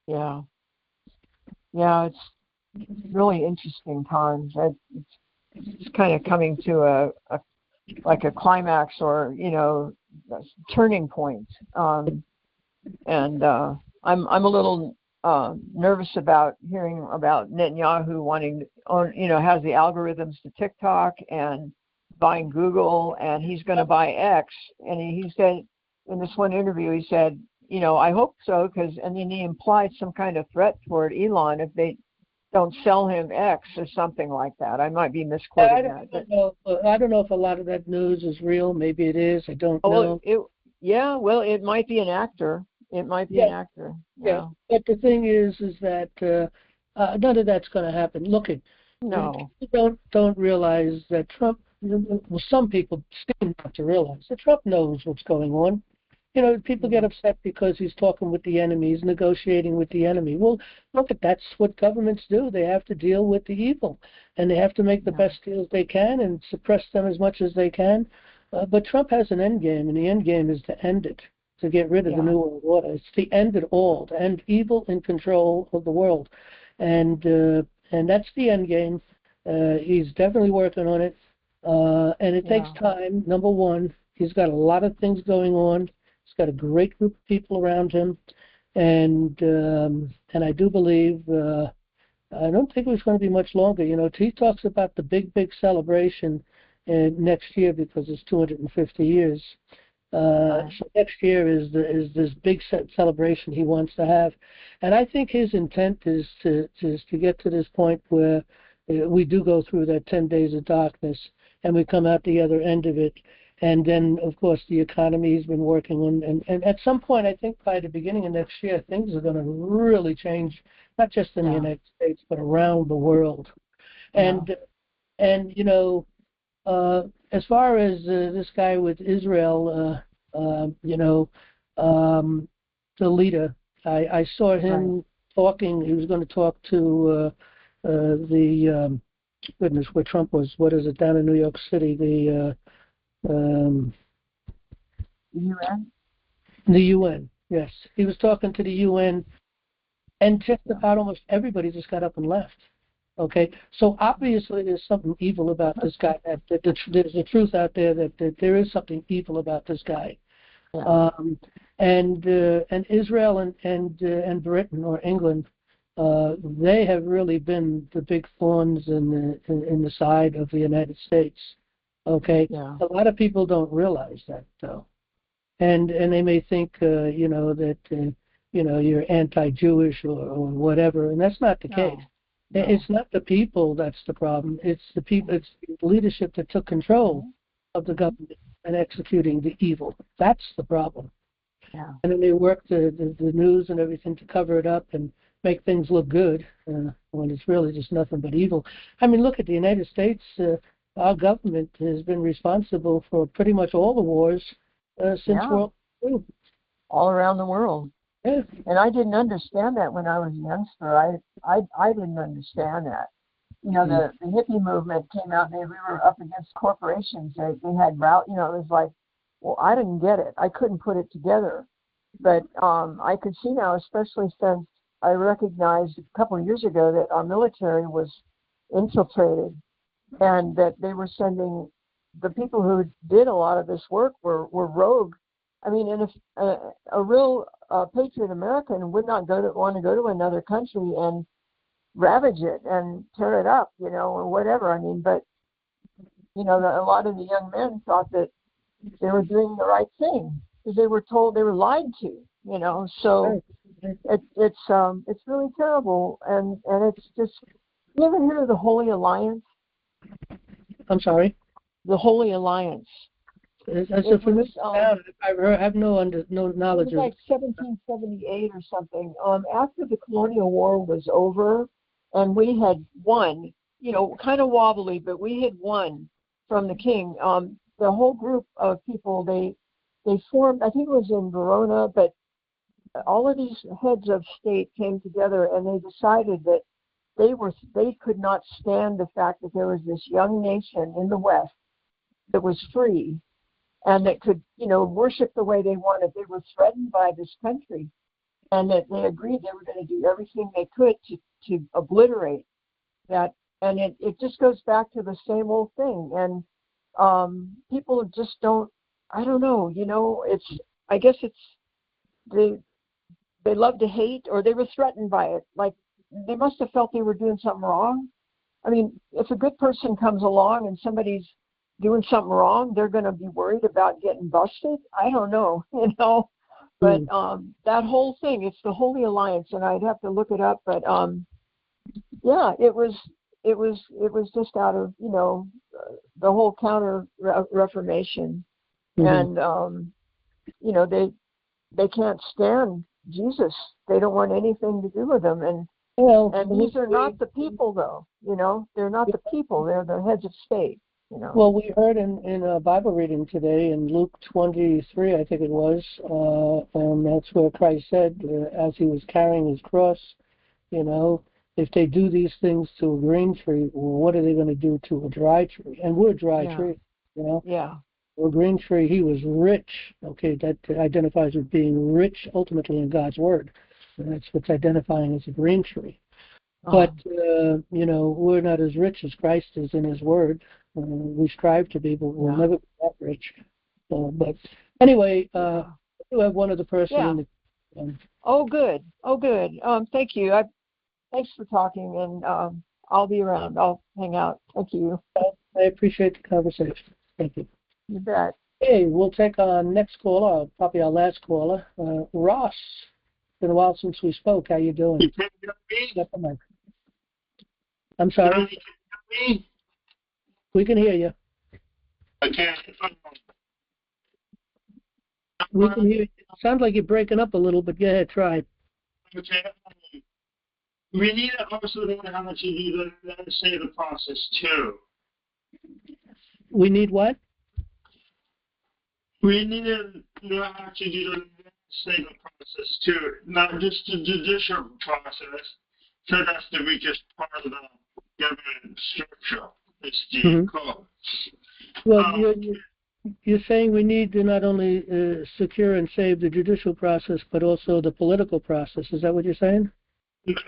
Yeah. Yeah, it's really interesting times. It's kind of coming to a climax, or, you know, turning point. And I'm a little nervous about hearing about Netanyahu wanting, you know, has the algorithms to TikTok and buying Google, and he's going to buy X. And he said in this one interview, he said, you know, I hope so, and then he implied some kind of threat toward Elon if don't sell him X or something like that. I might be misquoting I don't know if a lot of that news is real. Maybe it is. I don't know. Well, it might be an actor. It might be an actor. Yeah. But the thing is that none of that's going to happen. Look, no. People don't realize that Trump. Well, some people seem not to realize that Trump knows what's going on. You know, people get upset because he's talking with the enemy, he's negotiating with the enemy. Well, look, that's what governments do. They have to deal with the evil, and they have to make the best deals they can and suppress them as much as they can. But Trump has an end game, and the end game is to end it, to get rid of the New World Order. It's to end it all, to end evil in control of the world. And that's the end game. He's definitely working on it. And it takes time. Number one, he's got a lot of things going on. He's got a great group of people around him, and I do believe I don't think it's going to be much longer. You know, he talks about the big celebration next year because it's 250 years. So next year is this big celebration he wants to have, and I think his intent is to get to this point where we do go through that 10 days of darkness and we come out the other end of it. And then, of course, the economy he's been working on. And at some point, I think by the beginning of next year, things are going to really change, not just in the United States, but around the world. And you know, as far as this guy with Israel, you know, the leader, I saw him talking. He was going to talk to goodness, where Trump was. What is it, down in New York City? The UN? The UN, yes. He was talking to the UN, and just about almost everybody just got up and left. Okay? So obviously there's something evil about this guy. There's a truth out there that there is something evil about this guy. Yeah. And Israel and Britain or England, they have really been the big thorns in the side of the United States. Okay, a lot of people don't realize that though, and they may think you know that you know you're anti-Jewish or whatever, and that's not the case. No. It's not the people that's the problem. It's the people. It's the leadership that took control of the government and executing the evil. That's the problem. Yeah. And then they work the news and everything to cover it up and make things look good when it's really just nothing but evil. I mean, look at the United States. Our government has been responsible for pretty much all the wars since World War II. All around the world. Yeah. And I didn't understand that when I was a youngster. I didn't understand that. You know, the hippie movement came out and we were up against corporations. They had route. You know, it was like, well, I didn't get it. I couldn't put it together. But I could see now, especially since I recognized a couple of years ago that our military was infiltrated. And that they were sending the people who did a lot of this work were rogue. I mean, and if a real patriot American would not want to go to another country and ravage it and tear it up, you know, or whatever. I mean, but you know, a lot of the young men thought that they were doing the right thing because they were told, they were lied to, you know. So it's really terrible, and it's just. You ever hear of the Holy Alliance? I'm sorry? The Holy Alliance. I have no knowledge of it. It was like 1778 or something. After the colonial war was over, and we had won, you know, kind of wobbly, but we had won from the king. The whole group of people, they formed, I think it was in Verona, but all of these heads of state came together and they decided that they could not stand the fact that there was this young nation in the West that was free and that could, you know, worship the way they wanted. They were threatened by this country, and that they agreed they were going to do everything they could to obliterate that. And it just goes back to the same old thing. And people just don't, I don't know, you know, I guess they love to hate, or they were threatened by it. Like, they must have felt they were doing something wrong. I mean, if a good person comes along and somebody's doing something wrong, they're going to be worried about getting busted. I don't know, you know. But that whole thing, it's the Holy Alliance, and I'd have to look it up. But yeah, it was just out of, the whole counter reformation, Mm-hmm. and they can't stand Jesus. They don't want anything to do with him, and Well, these are not the people, though. They're not the people. They're the heads of state. well, we heard in a Bible reading today in Luke 23, I think it was, and that's where Christ said, as he was carrying his cross, if they do these things to a green tree, what are they going to do to a dry tree? And we're a dry tree, Yeah. Well, a green tree, he was rich. Okay, that identifies with being rich ultimately in God's word. And that's what's identifying as a green tree. But, we're not as rich as Christ is in his word. We strive to be, but we'll never be that rich. But anyway, I do have one other person in the... Oh, good. Thank you. Thanks for talking, and I'll be around. I'll hang out. Thank you. I appreciate the conversation. Thank you. You bet. Hey, we'll take our next caller, probably our last caller, Ross. It's been a while since we spoke. How you doing? You can't hear me? I'm sorry? Can you hear me? We can hear you. Okay. We can hear you. Sounds like you're breaking up a little, but go ahead, try. Okay. We need to also know how much you do the legislative process too. We need what? We need to know how to do the legislative process too, not just the judicial process. So that's the weakest part of the government structure. It's the court. Well, you're saying we need to not only secure and save the judicial process, but also the political process. Is that what you're saying?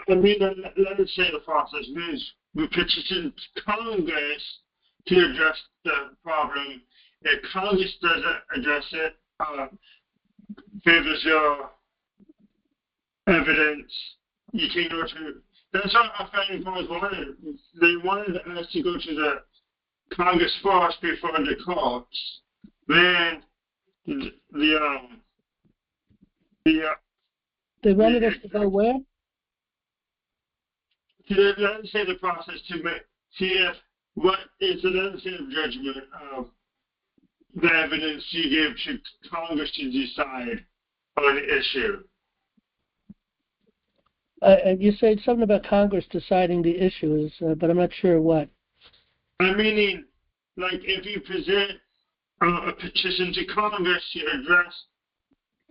When we legislative process means we petition Congress to address the problem. If Congress doesn't address it, favors your evidence, you can go to. That's what our founding fathers wanted. They wanted us to go to the Congress first before the courts. Then they wanted us to go where? To the legislative process to see if what is the legislative judgment of the evidence you give to Congress to decide on the issue. You said something about Congress deciding the issues, but I'm not sure what. I mean, like if you present a petition to Congress to address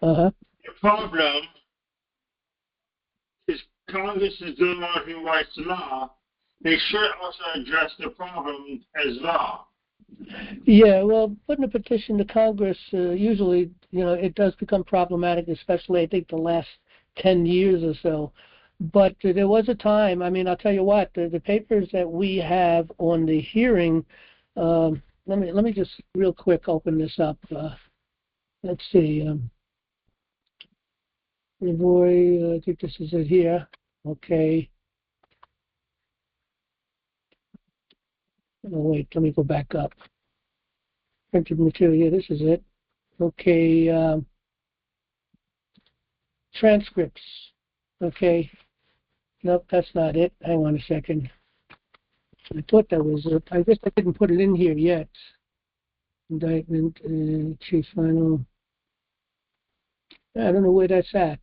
the problem, is Congress is the one who writes the law, they should also address the problem as well. Yeah, well, putting a petition to Congress, usually, it does become problematic, especially, I think, the last 10 years or so. But there was a time, I'll tell you what, the papers that we have on the hearing, let me just real quick open this up. Let's see. I think this is it here. Okay. Oh, wait, let me go back up. Printed material, this is it. Okay. Transcripts. Okay. Nope, that's not it. Hang on a second. I thought that was it. I guess I didn't put it in here yet. Indictment, chief final. I don't know where that's at.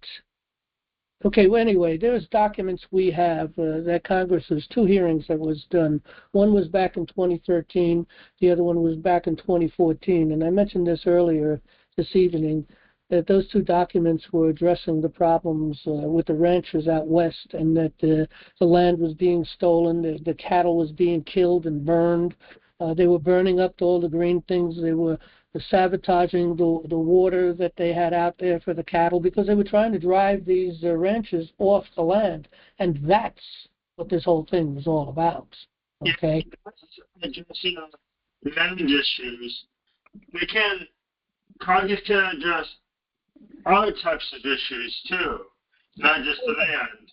Okay, well, anyway, there's documents we have that Congress, there's two hearings that was done. One was back in 2013. The other one was back in 2014. And I mentioned this earlier this evening, that those two documents were addressing the problems with the ranchers out west, and that the land was being stolen, the cattle was being killed and burned. They were burning up all the green things. They were sabotaging the water that they had out there for the cattle because they were trying to drive these ranchers off the land. And that's what this whole thing was all about. Okay? Addressing land issues. Congress can address other types of issues too, not just the land.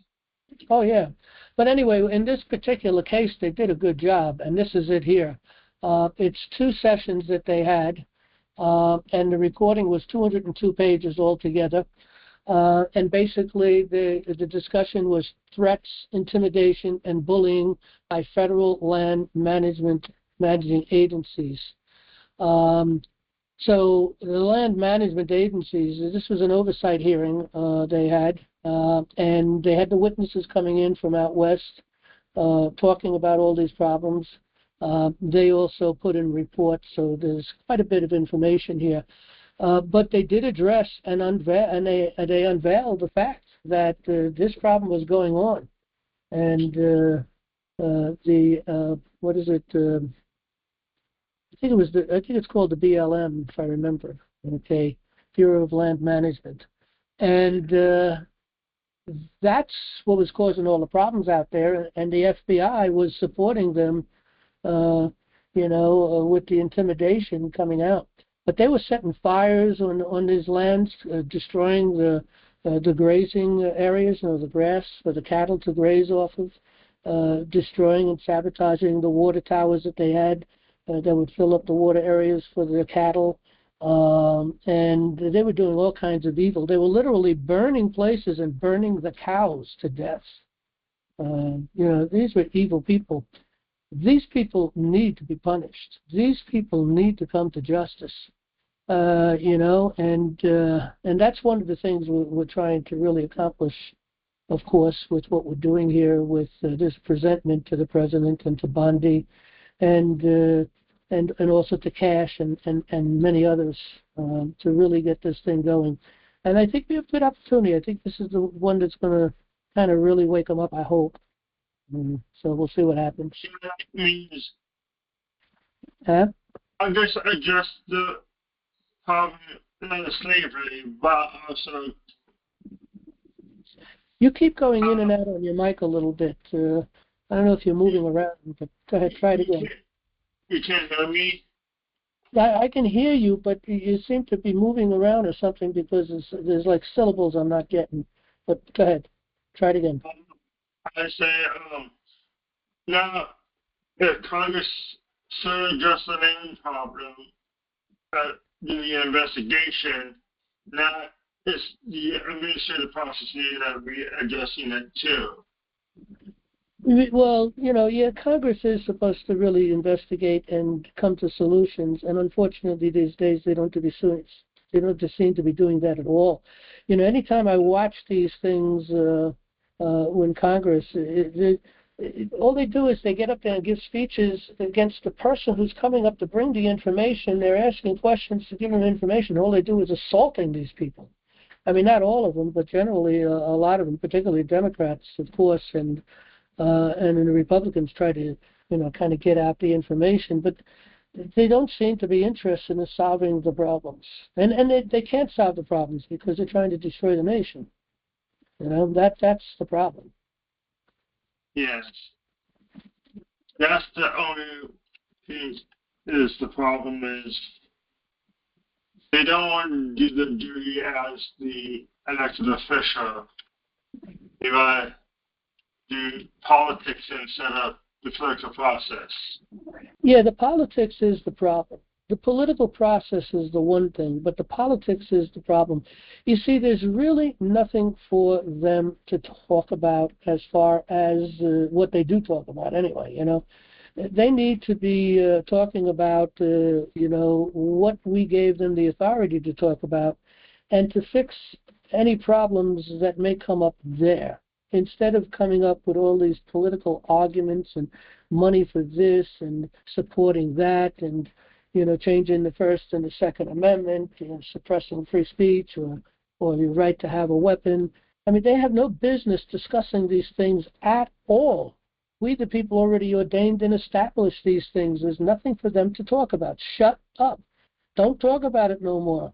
Oh, yeah. But anyway, in this particular case, they did a good job, and this is it here. It's two sessions that they had, and the recording was 202 pages altogether. And basically the discussion was threats, intimidation, and bullying by federal land managing agencies. So the land management agencies, this was an oversight hearing they had, and they had the witnesses coming in from out west talking about all these problems. They also put in reports, so there's quite a bit of information here. But they did address and they unveiled the fact that this problem was going on, and what is it? I think it's called the BLM, if I remember. Okay, Bureau of Land Management, and that's what was causing all the problems out there. And the FBI was supporting them, with the intimidation coming out. But they were setting fires on these lands, destroying the grazing areas, the grass for the cattle to graze off of, destroying and sabotaging the water towers that they had that would fill up the water areas for the cattle. And they were doing all kinds of evil. They were literally burning places and burning the cows to death. These were evil people. These people need to be punished. These people need to come to justice. And that's one of the things we're trying to really accomplish, of course, with what we're doing here with this presentment to the president and to Bondi, and also to Cash and many others to really get this thing going. And I think we have a good opportunity. I think this is the one that's going to kind of really wake them up, I hope. So we'll see what happens. That means Huh? I guess address the problem of slavery, but also You keep going in and out on your mic a little bit. I don't know if you're moving around, but go ahead, try it again. You can't hear me? I can hear you, but you seem to be moving around or something because there's like syllables I'm not getting. But go ahead, try it again. I say, now, if Congress should address the land problem, do the investigation, now it's the administrative process needed to be addressing it too. Well, Congress is supposed to really investigate and come to solutions, and unfortunately these days they don't seem to be doing that at all. Anytime I watch these things when Congress, all they do is they get up there and give speeches against the person who's coming up to bring the information. They're asking questions to give them information. All they do is assaulting these people. I mean, not all of them, but generally a lot of them, particularly Democrats, of course, and the Republicans try to, kind of get out the information, but they don't seem to be interested in solving the problems. And they can't solve the problems because they're trying to destroy the nation. That's the problem. Yes. That's the only thing is the problem is they don't want to do the duty as the elected official. They want to do politics instead of the political process. Yeah, the politics is the problem. The political process is the one thing, but the politics is the problem. You see, there's really nothing for them to talk about as far as what they do talk about anyway, They need to be talking about, what we gave them the authority to talk about and to fix any problems that may come up there, instead of coming up with all these political arguments and money for this and supporting that and, changing the First and the Second Amendment, suppressing free speech or the right to have a weapon. I mean, they have no business discussing these things at all. We, the people, already ordained and established these things. There's nothing for them to talk about. Shut up. Don't talk about it no more.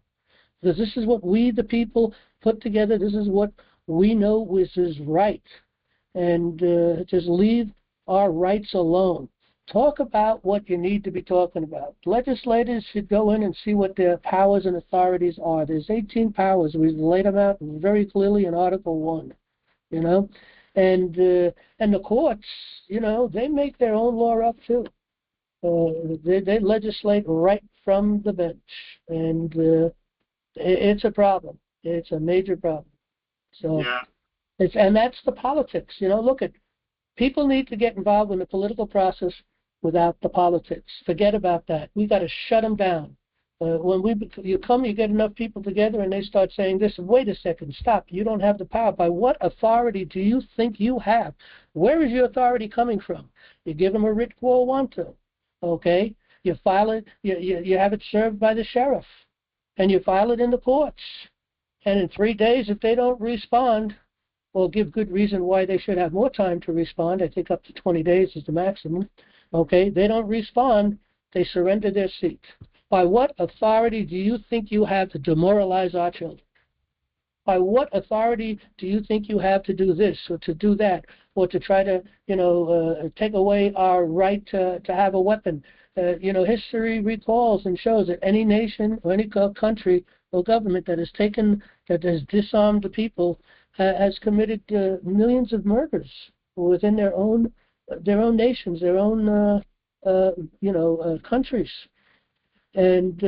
Because this is what we, the people, put together. This is what we know is right. And just leave our rights alone. Talk about what you need to be talking about. Legislators should go in and see what their powers and authorities are. There's 18 powers. We've laid them out very clearly in Article 1, And the courts, they make their own law up too. They legislate right from the bench. And it's a problem. It's a major problem. So, Yeah. and that's the politics. Look at people need to get involved in the political process without the politics. Forget about that. We got to shut them down. When you get enough people together and they start saying this, wait a second, stop, you don't have the power. By what authority do you think you have? Where is your authority coming from? You give them a writ quo wanto, okay? You file it, you have it served by the sheriff, and you file it in the courts. And in 3 days, if they don't respond, or give good reason why they should have more time to respond, I think up to 20 days is the maximum, okay? They don't respond, they surrender their seat. By what authority do you think you have to demoralize our children? By what authority do you think you have to do this or to do that, or to try to, take away our right to have a weapon? History recalls and shows that any nation or any country or government that has disarmed the people has committed millions of murders within their own nations, their own countries. And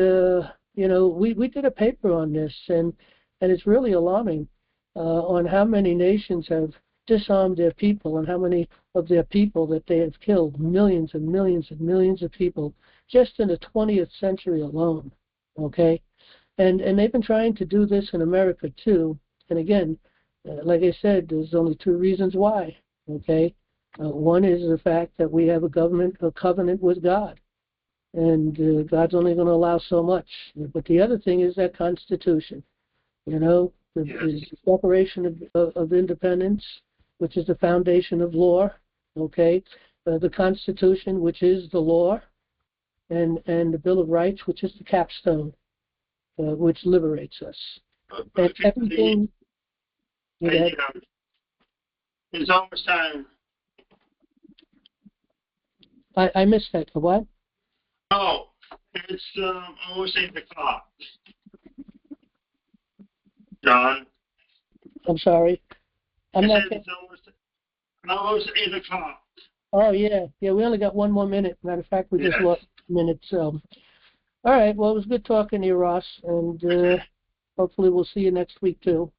we did a paper on this, and it's really alarming on how many nations have disarmed their people and how many of their people that they have killed, millions and millions and millions of people just in the 20th century alone. Okay, and they've been trying to do this in America too. And again, like I said, there's only two reasons why. Okay, one is the fact that we have a covenant with God. And God's only going to allow so much. But the other thing is that Constitution, the Declaration of Independence, which is the foundation of law, okay? The Constitution, which is the law, and the Bill of Rights, which is the capstone, which liberates us. And everything... It's almost time. I missed that. What? Oh, it's almost 8 o'clock. John? I'm sorry. It's almost 8 o'clock. Oh, yeah. Yeah, we only got one more minute. Matter of fact, we just lost a minute. So, all right. Well, it was good talking to you, Ross. And hopefully we'll see you next week, too.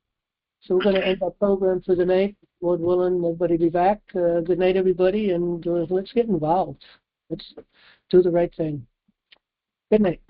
So we're going to end our program for the night. Lord willing, everybody be back. Good night, everybody. And let's get involved. Let's do the right thing. Good night.